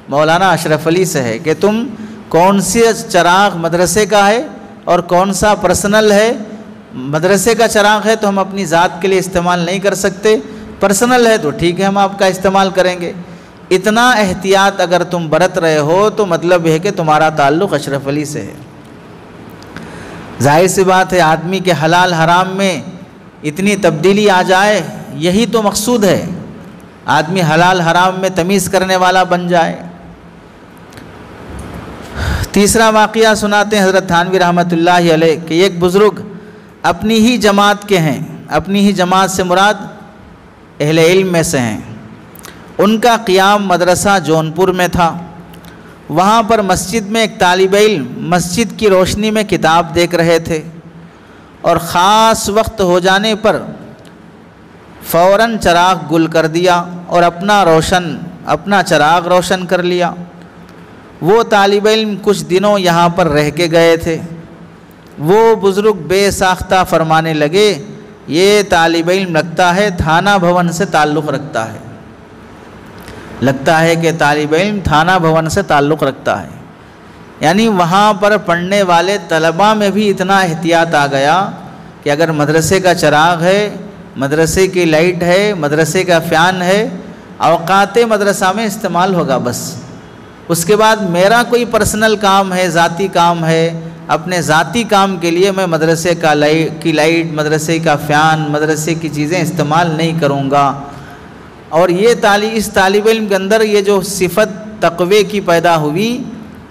مولانا اشرف علی سے ہے کہ تم کون سی چراغ مدرسے کا ہے اور کون سا پرسنل ہے۔ مدرسے کا چراغ ہے تو ہم اپنی ذات کے لیے استعمال نہیں کر سکتے، پرسنل ہے تو ٹھیک ہے ہم آپ کا استعمال کریں گے۔ اتنا احتیاط اگر تم برت رہے ہو تو مطلب ہے کہ تمہارا تعلق اشرف علی سے ہے۔ ظاہر سی بات ہے آدمی کے حلال حرام میں اتنی تبدیلی آ جائے، یہی تو مقصود ہے، آدمی حلال حرام میں تمیز کرنے والا بن جائے۔ تیسرا واقعہ سناتے ہیں حضرت تھانوی رحمۃ اللہ علیہ کہ ایک بزرگ اپنی ہی جماعت کے ہیں، اپنی ہی جماعت سے مراد اہل علم میں سے ہیں، ان کا قیام مدرسہ جونپور میں تھا۔ وہاں پر مسجد میں ایک طالب علم مسجد کی روشنی میں کتاب دیکھ رہے تھے اور خاص وقت ہو جانے پر فوراً چراغ گل کر دیا اور اپنا چراغ روشن کر لیا۔ وہ طالب علم کچھ دنوں یہاں پر رہ کے گئے تھے۔ وہ بزرگ بے ساختہ فرمانے لگے یہ طالب علم لگتا ہے تھانہ بھون سے تعلق رکھتا ہے، لگتا ہے کہ طالب علم تھانہ بھون سے تعلق رکھتا ہے۔ یعنی وہاں پر پڑھنے والے طلباء میں بھی اتنا احتیاط آ گیا کہ اگر مدرسے کا چراغ ہے، مدرسے کی لائٹ ہے، مدرسے کا فین ہے، اوقات مدرسہ میں استعمال ہوگا بس، اس کے بعد میرا کوئی پرسنل کام ہے، ذاتی کام ہے، اپنے ذاتی کام کے لیے میں مدرسے کی لائٹ، مدرسے کا فین، مدرسے کی چیزیں استعمال نہیں کروں گا۔ اور یہ اس طالب علم کے اندر یہ جو صفت تقوی کی پیدا ہوئی،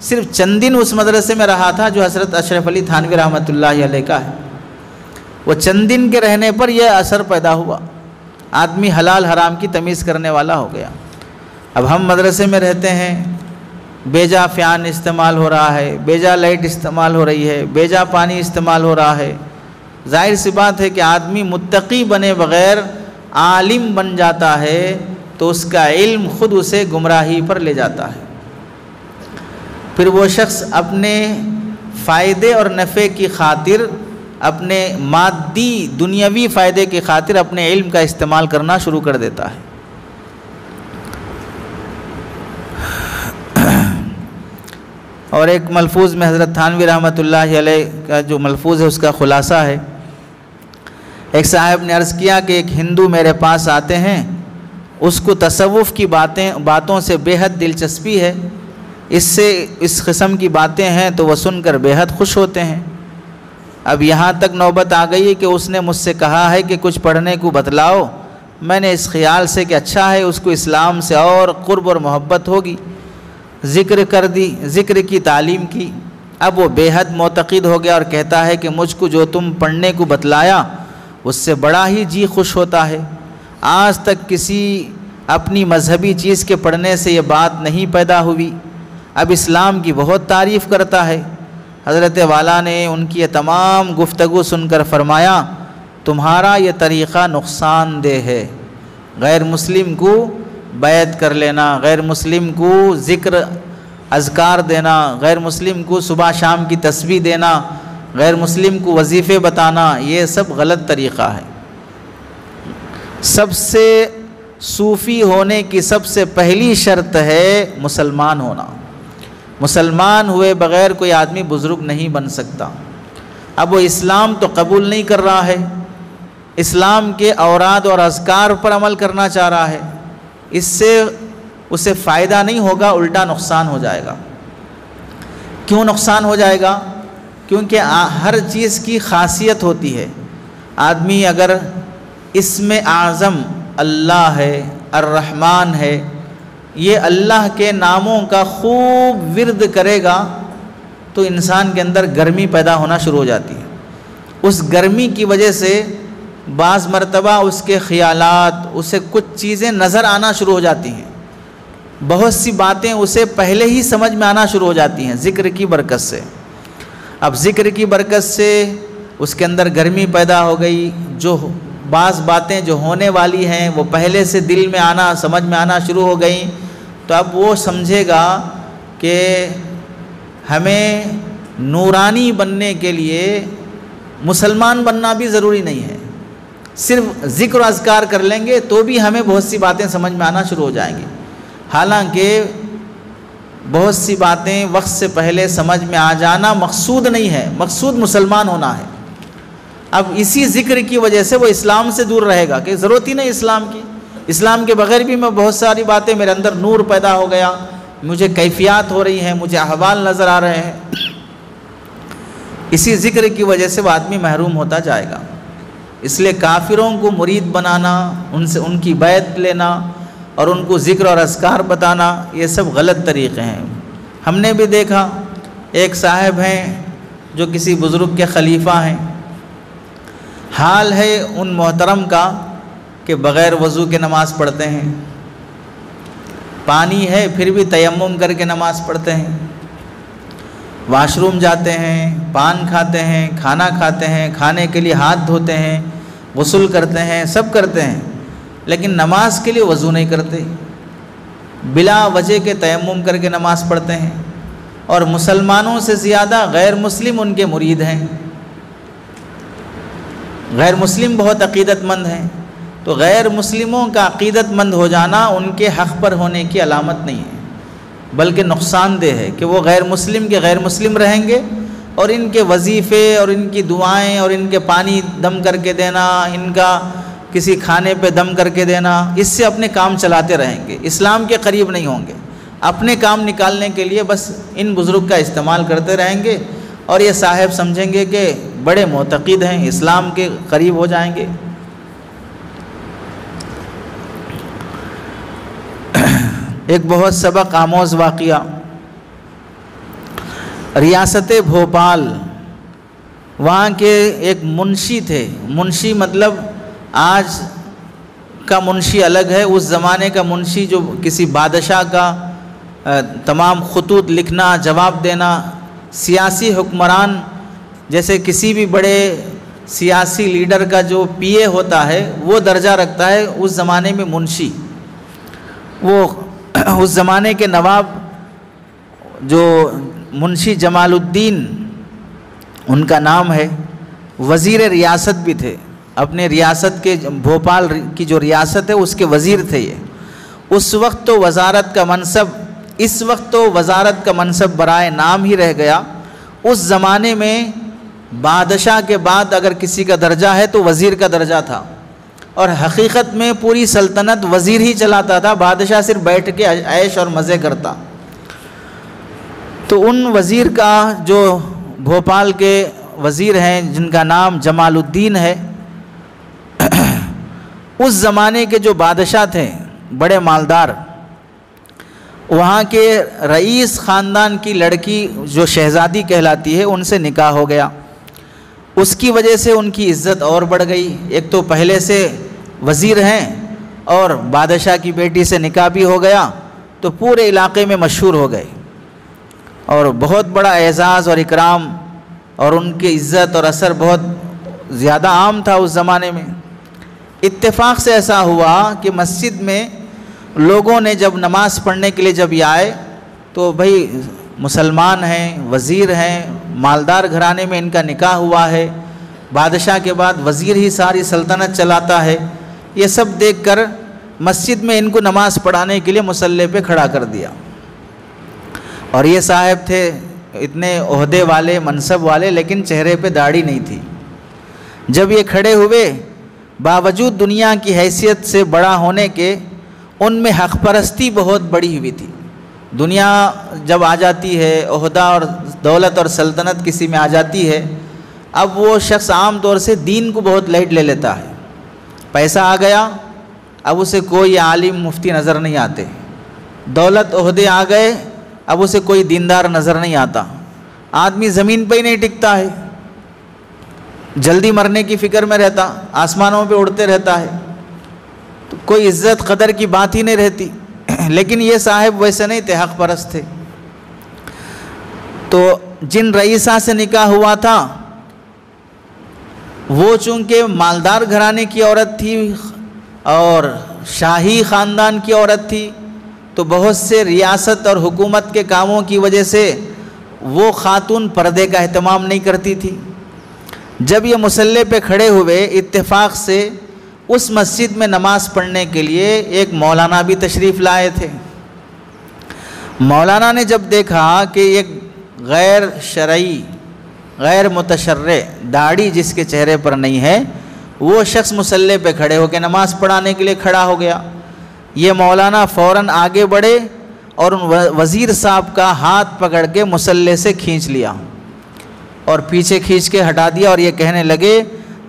صرف چند دن اس مدرسے میں رہا تھا جو حضرت اشرف علی تھانوی رحمۃ اللہ علیہ کا ہے، وہ چند دن کے رہنے پر یہ اثر پیدا ہوا، آدمی حلال حرام کی تمیز کرنے والا ہو گیا۔ اب ہم مدرسے میں رہتے ہیں، بیجا فیان استعمال ہو رہا ہے، بیجا لائٹ استعمال ہو رہی ہے، بیجا پانی استعمال ہو رہا ہے، ظاہر سی بات ہے کہ آدمی متقی بنے بغیر عالم بن جاتا ہے تو اس کا علم خود اسے گمراہی پر لے جاتا ہے، پھر وہ شخص اپنے فائدے اور نفع کی خاطر، اپنے مادی دنیاوی فائدے کی خاطر اپنے علم کا استعمال کرنا شروع کر دیتا ہے۔ اور ایک ملفوظ میں حضرت تھانوی رحمۃ اللہ علیہ کا جو ملفوظ ہے اس کا خلاصہ ہے، ایک صاحب نے عرض کیا کہ ایک ہندو میرے پاس آتے ہیں، اس کو تصوف کی باتوں سے بے حد دلچسپی ہے، اس قسم کی باتیں ہیں تو وہ سن کر بے حد خوش ہوتے ہیں۔ اب یہاں تک نوبت آ گئی کہ اس نے مجھ سے کہا ہے کہ کچھ پڑھنے کو بتلاؤ، میں نے اس خیال سے کہ اچھا ہے اس کو اسلام سے اور قرب اور محبت ہوگی، ذکر کی تعلیم کی۔ اب وہ بے حد معتقد ہو گیا اور کہتا ہے کہ مجھ کو جو تم پڑھنے کو بتلایا اس سے بڑا ہی جی خوش ہوتا ہے، آج تک کسی اپنی مذہبی چیز کے پڑھنے سے یہ بات نہیں پیدا ہوئی، اب اسلام کی بہت تعریف کرتا ہے۔ حضرت والا نے ان کی یہ تمام گفتگو سن کر فرمایا، تمہارا یہ طریقہ نقصان دہ ہے، غیر مسلم کو بیعت کر لینا، غیر مسلم کو ذکر اذکار دینا، غیر مسلم کو صبح شام کی تسبیح دینا، غیر مسلم کو وظیفے بتانا، یہ سب غلط طریقہ ہے۔ سب سے صوفی ہونے کی سب سے پہلی شرط ہے مسلمان ہونا، مسلمان ہوئے بغیر کوئی آدمی بزرگ نہیں بن سکتا۔ اب وہ اسلام تو قبول نہیں کر رہا ہے، اسلام کے اوراد اور اذکار پر عمل کرنا چاہ رہا ہے، اس سے اسے فائدہ نہیں ہوگا، الٹا نقصان ہو جائے گا۔ کیوں نقصان ہو جائے گا؟ کیونکہ ہر چیز کی خاصیت ہوتی ہے۔ آدمی اگر اسم اعظم اللہ ہے، الرحمن ہے، یہ اللہ کے ناموں کا خوب ورد کرے گا تو انسان کے اندر گرمی پیدا ہونا شروع ہو جاتی ہے۔ اس گرمی کی وجہ سے بعض مرتبہ اس کے خیالات، اسے کچھ چیزیں نظر آنا شروع ہو جاتی ہیں، بہت سی باتیں اسے پہلے ہی سمجھ میں آنا شروع ہو جاتی ہیں ذکر کی برکت سے۔ اب ذکر کی برکت سے اس کے اندر گرمی پیدا ہو گئی، جو بعض باتیں جو ہونے والی ہیں وہ پہلے سے دل میں آنا، سمجھ میں آنا شروع ہو گئیں، تو اب وہ سمجھے گا کہ ہمیں نورانی بننے کے لیے مسلمان بننا بھی ضروری نہیں ہے، صرف ذکر و اذکار کر لیں گے تو بھی ہمیں بہت سی باتیں سمجھ میں آنا شروع ہو جائیں گی۔ حالانکہ بہت سی باتیں وقت سے پہلے سمجھ میں آ جانا مقصود نہیں ہے، مقصود مسلمان ہونا ہے۔ اب اسی ذکر کی وجہ سے وہ اسلام سے دور رہے گا کہ ضرورت ہی نہیں اسلام کی، اسلام کے بغیر بھی میں بہت ساری باتیں، میرے اندر نور پیدا ہو گیا، مجھے کیفیات ہو رہی ہیں، مجھے احوال نظر آ رہے ہیں۔ اسی ذکر کی وجہ سے وہ آدمی محروم ہوتا جائے گا۔ اس لیے کافروں کو مرید بنانا، ان کی بیعت لینا اور ان کو ذکر اور اذکار بتانا، یہ سب غلط طریقے ہیں۔ ہم نے بھی دیکھا ایک صاحب ہیں جو کسی بزرگ کے خلیفہ ہیں، حال ہے ان محترم کا کہ بغیر وضو کے نماز پڑھتے ہیں، پانی ہے پھر بھی تیمم کر کے نماز پڑھتے ہیں، واش روم جاتے ہیں، پان کھاتے ہیں، کھانا کھاتے ہیں، کھانے کے لیے ہاتھ دھوتے ہیں، غسل کرتے ہیں، سب کرتے ہیں، لیکن نماز کے لیے وضو نہیں کرتے، بلا وجہ کے تیمم کر کے نماز پڑھتے ہیں، اور مسلمانوں سے زیادہ غیر مسلم ان کے مرید ہیں۔ غیر مسلم بہت عقیدت مند ہیں، تو غیر مسلموں کا عقیدت مند ہو جانا ان کے حق پر ہونے کی علامت نہیں ہے، بلکہ نقصان دہ ہے کہ وہ غیر مسلم کے غیر مسلم رہیں گے، اور ان کے وظیفے اور ان کی دعائیں اور ان کے پانی دم کر کے دینا، ان کا کسی کھانے پہ دم کر کے دینا، اس سے اپنے کام چلاتے رہیں گے، اسلام کے قریب نہیں ہوں گے۔ اپنے کام نکالنے کے لیے بس ان بزرگ کا استعمال کرتے رہیں گے، اور یہ صاحب سمجھیں گے کہ بڑے معتقد ہیں، اسلام کے قریب ہو جائیں گے۔ ایک بہت سبق آموز واقعہ، ریاست بھوپال، وہاں کے ایک منشی تھے۔ منشی مطلب آج کا منشی الگ ہے، اس زمانے کا منشی جو کسی بادشاہ کا تمام خطوط لکھنا، جواب دینا، سیاسی حکمران جیسے کسی بھی بڑے سیاسی لیڈر کا جو پی اے ہوتا ہے وہ درجہ رکھتا ہے اس زمانے میں منشی۔ وہ اس زمانے کے نواب جو منشی جمال الدین ان کا نام ہے، وزیر ریاست بھی تھے، اپنے ریاست کے بھوپال کی جو ریاست ہے اس کے وزیر تھے یہ۔ اس وقت تو وزارت کا منصب، اس وقت تو وزارت کا منصب برائے نام ہی رہ گیا، اس زمانے میں بادشاہ کے بعد اگر کسی کا درجہ ہے تو وزیر کا درجہ تھا، اور حقیقت میں پوری سلطنت وزیر ہی چلاتا تھا، بادشاہ صرف بیٹھ کے عیش اور مزے کرتا۔ تو ان وزیر کا جو بھوپال کے وزیر ہیں جن کا نام جمال الدین ہے، اس زمانے کے جو بادشاہ تھے بڑے مالدار، وہاں کے رئیس خاندان کی لڑکی جو شہزادی کہلاتی ہے ان سے نکاح ہو گیا۔ اس کی وجہ سے ان کی عزت اور بڑھ گئی، ایک تو پہلے سے وزیر ہیں اور بادشاہ کی بیٹی سے نکاح بھی ہو گیا تو پورے علاقے میں مشہور ہو گئے، اور بہت بڑا اعزاز اور اکرام اور ان کی عزت اور اثر بہت زیادہ عام تھا اس زمانے میں۔ اتفاق سے ایسا ہوا کہ مسجد میں لوگوں نے جب نماز پڑھنے کے لیے جب یہ آئے تو بھئی مسلمان ہیں، وزیر ہیں، مالدار گھرانے میں ان کا نکاح ہوا ہے، بادشاہ کے بعد وزیر ہی ساری سلطنت چلاتا ہے، یہ سب دیکھ کر مسجد میں ان کو نماز پڑھانے کے لیے مصلی پہ کھڑا کر دیا۔ اور یہ صاحب تھے اتنے عہدے والے، منصب والے، لیکن چہرے پہ داڑھی نہیں تھی۔ جب یہ کھڑے ہوئے، باوجود دنیا کی حیثیت سے بڑا ہونے کے ان میں حق پرستی بہت بڑی ہوئی تھی۔ دنیا جب آ جاتی ہے، عہدہ اور دولت اور سلطنت کسی میں آ جاتی ہے، اب وہ شخص عام طور سے دین کو بہت لائٹ لے لیتا ہے۔ پیسہ آ گیا، اب اسے کوئی عالم مفتی نظر نہیں آتے، دولت عہدے آ گئے، اب اسے کوئی دیندار نظر نہیں آتا، آدمی زمین پہ ہی نہیں ٹکتا ہے، جلدی مرنے کی فکر میں رہتا، آسمانوں پہ اڑتے رہتا ہے، تو کوئی عزت قدر کی بات ہی نہیں رہتی۔ لیکن یہ صاحب ویسے نہیں تھے، حق پرست تھے۔ تو جن رئیسہ سے نکاح ہوا تھا وہ چونکہ مالدار گھرانے کی عورت تھی اور شاہی خاندان کی عورت تھی، تو بہت سے ریاست اور حکومت کے کاموں کی وجہ سے وہ خاتون پردے کا اہتمام نہیں کرتی تھی۔ جب یہ مصلی پہ کھڑے ہوئے، اتفاق سے اس مسجد میں نماز پڑھنے کے لیے ایک مولانا بھی تشریف لائے تھے۔ مولانا نے جب دیکھا کہ ایک غیر شرعی، غیر متشرع، داڑھی جس کے چہرے پر نہیں ہے، وہ شخص مصلی پہ کھڑے ہو کے نماز پڑھانے کے لیے کھڑا ہو گیا، یہ مولانا فوراً آگے بڑھے اور ان وزیر صاحب کا ہاتھ پکڑ کے مصلی سے کھینچ لیا اور پیچھے کھینچ کے ہٹا دیا، اور یہ کہنے لگے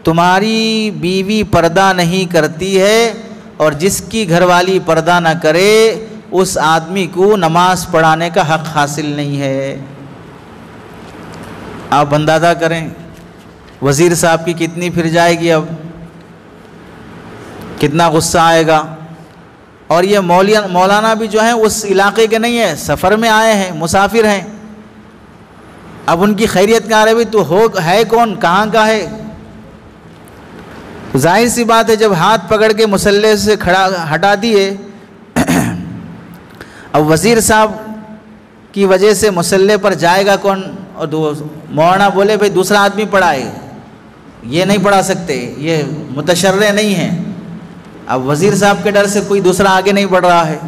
تمہاری بیوی پردہ نہیں کرتی ہے، اور جس کی گھر والی پردہ نہ کرے اس آدمی کو نماز پڑھانے کا حق حاصل نہیں ہے۔ آپ اندازہ کریں وزیر صاحب کی کتنی پھر جائے گی، اب کتنا غصہ آئے گا۔ اور یہ مولانا بھی جو ہیں اس علاقے کے نہیں ہیں، سفر میں آئے ہیں، مسافر ہیں، اب ان کی خیریت کہاں رہی، تو ہے کون، کہاں کا ہے؟ ظاہر سی بات ہے جب ہاتھ پکڑ کے مصلی سے کھڑا ہٹا دیے، اب وزیر صاحب کی وجہ سے مصلی پر جائے گا کون؟ اور مولانا بولے بھئی دوسرا آدمی پڑھائے، یہ نہیں پڑھا سکتے، یہ متشرع نہیں ہیں۔ اب وزیر صاحب کے ڈر سے کوئی دوسرا آگے نہیں بڑھ رہا ہے۔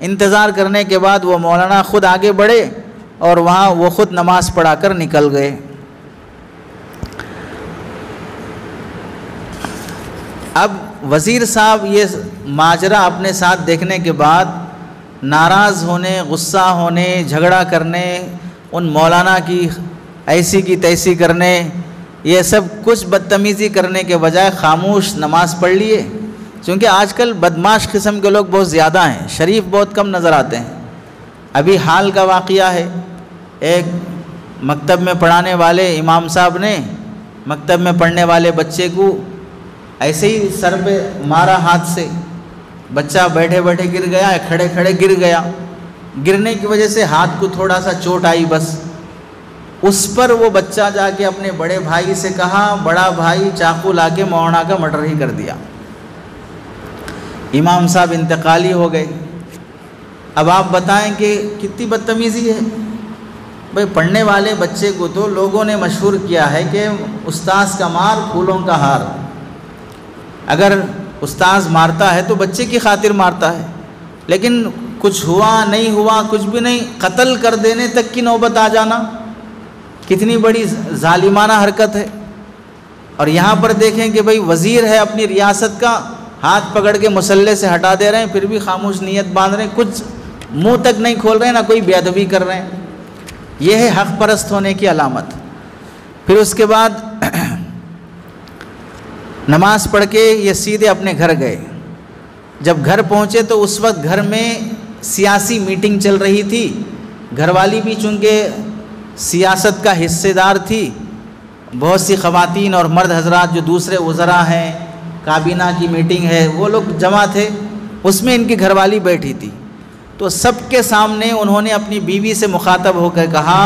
انتظار کرنے کے بعد وہ مولانا خود آگے بڑھے اور وہاں وہ خود نماز پڑھا کر نکل گئے۔ اب وزیر صاحب یہ ماجرا اپنے ساتھ دیکھنے کے بعد ناراض ہونے، غصہ ہونے، جھگڑا کرنے، ان مولانا کی ایسی کی تیسی کرنے، یہ سب کچھ بدتمیزی کرنے کے بجائے خاموش نماز پڑھ لیے. کیونکہ آج کل بدمعاش قسم کے لوگ بہت زیادہ ہیں، شریف بہت کم نظر آتے ہیں. ابھی حال کا واقعہ ہے، ایک مکتب میں پڑھانے والے امام صاحب نے مکتب میں پڑھنے والے بچے کو ایسے ہی سر پہ مارا ہاتھ سے. بچہ بیٹھے بیٹھے گر گیا، کھڑے کھڑے گر گیا. گرنے کی وجہ سے ہاتھ کو تھوڑا سا چوٹ آئی بس. اس پر وہ بچہ جا کے اپنے بڑے بھائی سے کہا، بڑا بھائی چاقو لا کے مولانا کا مرڈر ہی کر دیا. امام صاحب انتقالی ہو گئے. اب آپ بتائیں کہ کتنی بدتمیزی ہے. بھئی پڑھنے والے بچے کو تو لوگوں نے مشہور کیا ہے کہ استاذ کا مار پھولوں کا ہار. اگر استاذ مارتا ہے تو بچے کی خاطر مارتا ہے، لیکن کچھ ہوا نہیں ہوا کچھ بھی نہیں، قتل کر دینے تک کی نوبت آ جانا کتنی بڑی ظالمانہ حرکت ہے. اور یہاں پر دیکھیں کہ بھئی وزیر ہے اپنی ریاست کا، ہاتھ پکڑ کے مسلح سے ہٹا دے رہے ہیں، پھر بھی خاموش نیت باندھ رہے ہیں، کچھ منہ تک نہیں کھول رہے ہیں، نہ کوئی بے ادبی کر رہے ہیں. یہ ہے حق پرست ہونے کی علامت. پھر اس کے بعد نماز پڑھ کے یہ سیدھے اپنے گھر گئے. جب گھر پہنچے تو اس وقت گھر میں سیاسی میٹنگ چل رہی تھی. گھر والی بھی چونکہ سیاست کا حصے دار تھی، بہت سی خواتین اور مرد حضرات جو دوسرے وزراء ہیں، کابینہ کی میٹنگ ہے، وہ لوگ جمع تھے. اس میں ان کی گھر والی بیٹھی تھی. تو سب کے سامنے انہوں نے اپنی بیوی سے مخاطب ہو کر کہا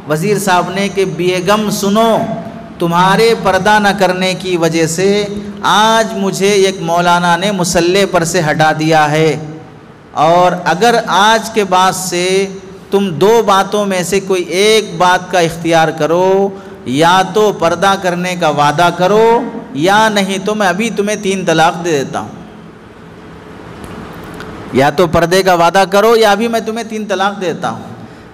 وزیر صاحب نے کہ بیگم سنو، تمہارے پردہ نہ کرنے کی وجہ سے آج مجھے ایک مولانا نے مسلح پر سے ہٹا دیا ہے، اور اگر آج کے بعد سے تم دو باتوں میں سے کوئی ایک بات کا اختیار کرو، یا تو پردہ کرنے کا وعدہ کرو یا نہیں تو میں ابھی تمہیں 3 طلاق دے دیتا ہوں. یا تو پردے کا وعدہ کرو یا ابھی میں تمہیں 3 طلاق دیتا ہوں.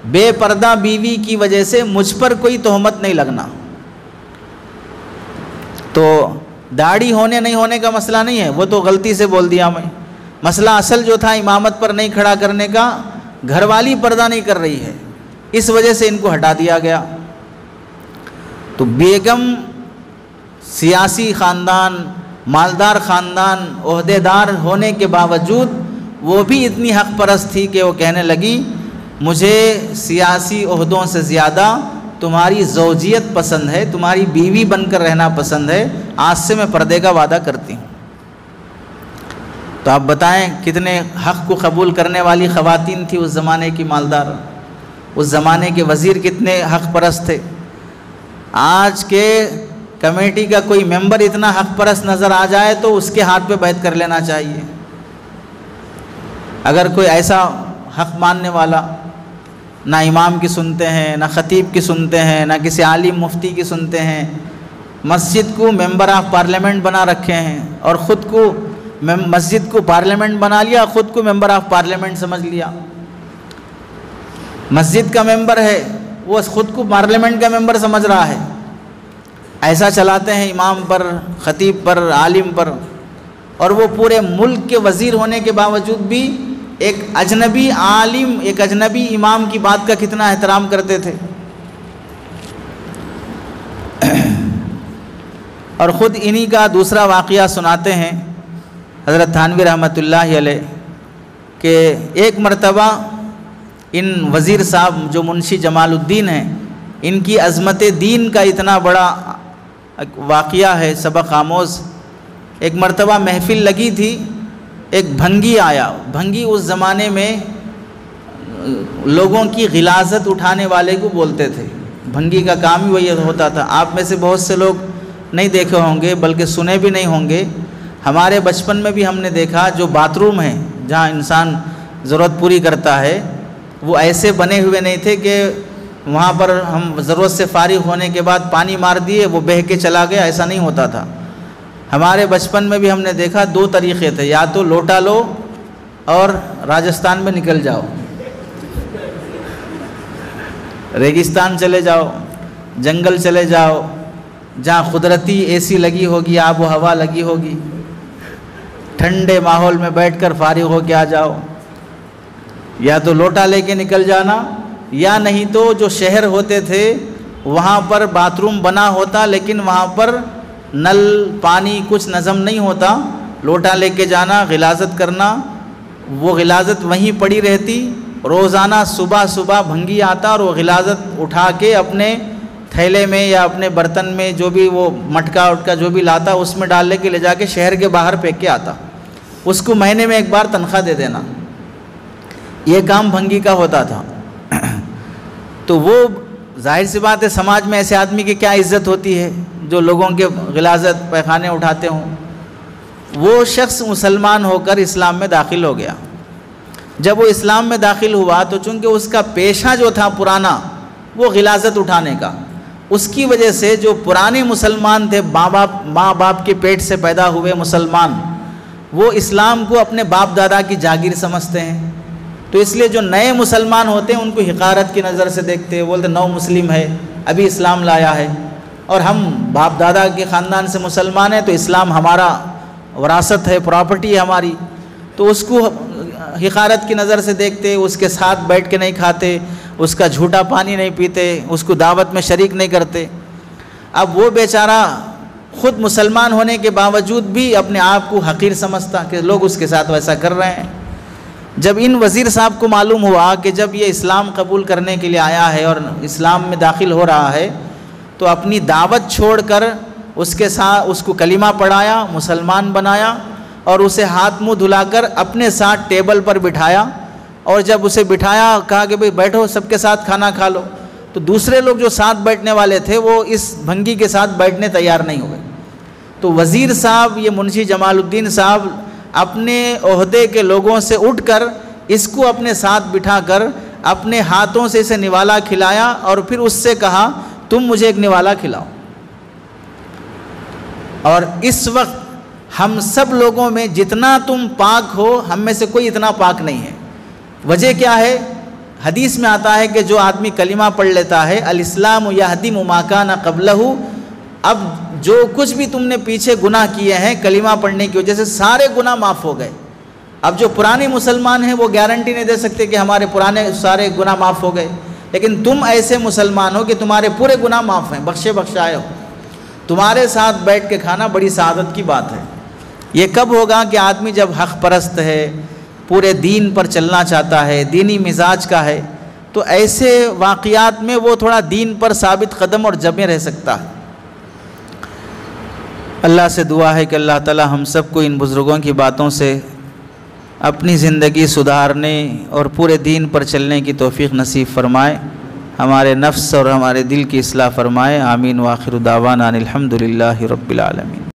بے پردہ بیوی کی وجہ سے مجھ پر کوئی تہمت نہیں لگنا. تو داڑھی ہونے نہیں ہونے کا مسئلہ نہیں ہے، وہ تو غلطی سے بول دیا میں. مسئلہ اصل جو تھا امامت پر نہیں کھڑا کرنے کا، گھر والی پردہ نہیں کر رہی ہے، اس وجہ سے ان کو ہٹا دیا گیا. تو بیگم سیاسی خاندان، مالدار خاندان، عہدے دار ہونے کے باوجود وہ بھی اتنی حق پرست تھی کہ وہ کہنے لگی مجھے سیاسی عہدوں سے زیادہ تمہاری زوجیت پسند ہے، تمہاری بیوی بن کر رہنا پسند ہے، آج سے میں پردے کا وعدہ کرتی ہوں. تو آپ بتائیں کتنے حق کو قبول کرنے والی خواتین تھی اس زمانے کی مالدار، اس زمانے کے وزیر کتنے حق پرست تھے. آج کے کمیٹی کا کوئی ممبر اتنا حق پرست نظر آ جائے تو اس کے ہاتھ پہ بیعت کر لینا چاہیے. اگر کوئی ایسا حق ماننے والا نہ امام کی سنتے ہیں، نہ خطیب کی سنتے ہیں، نہ کسی عالم مفتی کی سنتے ہیں، مسجد کو ممبر آف پارلیمنٹ بنا رکھے ہیں اور خود کو مسجد کو پارلیمنٹ بنا لیا، خود کو ممبر آف پارلیمنٹ سمجھ لیا. مسجد کا ممبر ہے وہ خود کو پارلیمنٹ کا ممبر سمجھ رہا ہے. ایسا چلاتے ہیں امام پر، خطیب پر، عالم پر. اور وہ پورے ملک کے وزیر ہونے کے باوجود بھی ایک اجنبی عالم، ایک اجنبی امام کی بات کا کتنا احترام کرتے تھے. اور خود انہی کا دوسرا واقعہ سناتے ہیں حضرت تھانوی رحمۃ اللہ علیہ کہ ایک مرتبہ ان وزیر صاحب جو منشی جمال الدین ہیں، ان کی عظمت دین کا اتنا بڑا واقعہ ہے سبق آموز. ایک مرتبہ محفل لگی تھی، ایک بھنگی آیا. بھنگی اس زمانے میں لوگوں کی غلاظت اٹھانے والے کو بولتے تھے. بھنگی کا کام ہی وہی ہوتا تھا. آپ میں سے بہت سے لوگ نہیں دیکھے ہوں گے بلکہ سنے بھی نہیں ہوں گے. ہمارے بچپن میں بھی ہم نے دیکھا جو باتھ روم ہیں جہاں انسان ضرورت پوری کرتا ہے، وہ ایسے بنے ہوئے نہیں تھے کہ وہاں پر ہم ضرورت سے فارغ ہونے کے بعد پانی مار دیے وہ بہہ کے چلا گیا، ایسا نہیں ہوتا تھا. ہمارے بچپن میں بھی ہم نے دیکھا 2 طریقے تھے، یا تو لوٹا لو اور راجستھان میں نکل جاؤ، ریگستان چلے جاؤ، جنگل چلے جاؤ جہاں قدرتی اے سی لگی ہوگی، آب و ہوا لگی ہوگی، ٹھنڈے ماحول میں بیٹھ کر فارغ ہو کے آ جاؤ. یا تو لوٹا لے کے نکل جانا، یا نہیں تو جو شہر ہوتے تھے وہاں پر باتھ روم بنا ہوتا لیکن وہاں پر نل پانی کچھ نظم نہیں ہوتا، لوٹا لے کے جانا، غلاظت کرنا، وہ غلاظت وہیں پڑی رہتی، روزانہ صبح صبح بھنگی آتا اور وہ غلاظت اٹھا کے اپنے تھیلے میں یا اپنے برتن میں جو بھی وہ مٹکا وٹکا جو بھی لاتا اس میں ڈال لے کے لے جا کے شہر کے باہر پھینک کے آتا، اس کو مہینے میں ایک بار تنخواہ دے دینا، یہ کام بھنگی کا ہوتا تھا۔ تو وہ ظاہر سی بات ہے سماج میں ایسے آدمی کی کیا عزت ہوتی ہے جو لوگوں کے غلاظت پیخانے اٹھاتے ہوں۔ وہ شخص مسلمان ہو کر اسلام میں داخل ہو گیا، جب وہ اسلام میں داخل ہوا تو چونکہ اس کا پیشہ جو تھا پرانا وہ غلاظت اٹھانے کا، اس کی وجہ سے جو پرانے مسلمان تھے ماں باپ کے پیٹ سے پیدا ہوئے مسلمان، وہ اسلام کو اپنے باپ دادا کی جاگیر سمجھتے ہیں، تو اس لیے جو نئے مسلمان ہوتے ہیں ان کو حقارت کی نظر سے دیکھتے ہیں، بولتے نو مسلم ہے ابھی اسلام لایا ہے، اور ہم باپ دادا کے خاندان سے مسلمان ہیں تو اسلام ہمارا وراثت ہے، پراپرٹی ہے ہماری، تو اس کو حقارت کی نظر سے دیکھتے، اس کے ساتھ بیٹھ کے نہیں کھاتے، اس کا جھوٹا پانی نہیں پیتے، اس کو دعوت میں شریک نہیں کرتے۔ اب وہ بیچارہ خود مسلمان ہونے کے باوجود بھی اپنے آپ کو حقیر سمجھتا کہ لوگ اس کے ساتھ ویسا کر رہے ہیں۔ جب ان وزیر صاحب کو معلوم ہوا کہ جب یہ اسلام قبول کرنے کے لیے آیا ہے اور اسلام میں داخل ہو رہا ہے تو اپنی دعوت چھوڑ کر اس کے ساتھ اس کو کلمہ پڑھایا، مسلمان بنایا، اور اسے ہاتھ منہ دھلا کر اپنے ساتھ ٹیبل پر بٹھایا، اور جب اسے بٹھایا کہا کہ بھئی بیٹھو سب کے ساتھ کھانا کھا لو، تو دوسرے لوگ جو ساتھ بیٹھنے والے تھے وہ اس بھنگی کے ساتھ بیٹھنے تیار نہیں ہوئے۔ تو وزیر صاحب یہ منشی جمال الدین صاحب اپنے عہدے کے لوگوں سے اٹھ کر اس کو اپنے ساتھ بٹھا کر اپنے ہاتھوں سے اسے نوالا کھلایا، اور پھر اس سے کہا تم مجھے ایک نوالا کھلاؤ۔ اور اس وقت ہم سب لوگوں میں جتنا تم پاک ہو ہم میں سے کوئی اتنا پاک نہیں ہے۔ وجہ کیا ہے؟ حدیث میں آتا ہے کہ جو آدمی کلمہ پڑھ لیتا ہے الاسلام یہدم ما کان قبلہ، اب جو کچھ بھی تم نے پیچھے گناہ کیے ہیں کلمہ پڑھنے کی وجہ سے سارے گناہ معاف ہو گئے۔ اب جو پرانے مسلمان ہیں وہ گارنٹی نہیں دے سکتے کہ ہمارے پرانے سارے گناہ معاف ہو گئے، لیکن تم ایسے مسلمان ہو کہ تمہارے پورے گناہ معاف ہیں، بخشے بخشائے ہو۔ تمہارے ساتھ بیٹھ کے کھانا بڑی سعادت کی بات ہے۔ یہ کب ہوگا کہ آدمی جب حق پرست ہے، پورے دین پر چلنا چاہتا ہے، دینی مزاج کا ہے، تو ایسے واقعات میں وہ تھوڑا دین پر ثابت قدم اور جمے رہ سکتا ہے۔ اللہ سے دعا ہے کہ اللہ تعالی ہم سب کو ان بزرگوں کی باتوں سے اپنی زندگی سدھارنے اور پورے دین پر چلنے کی توفیق نصیب فرمائے، ہمارے نفس اور ہمارے دل کی اصلاح فرمائے۔ آمین۔ وآخر دعوانا ان الحمد للہ رب العالمین۔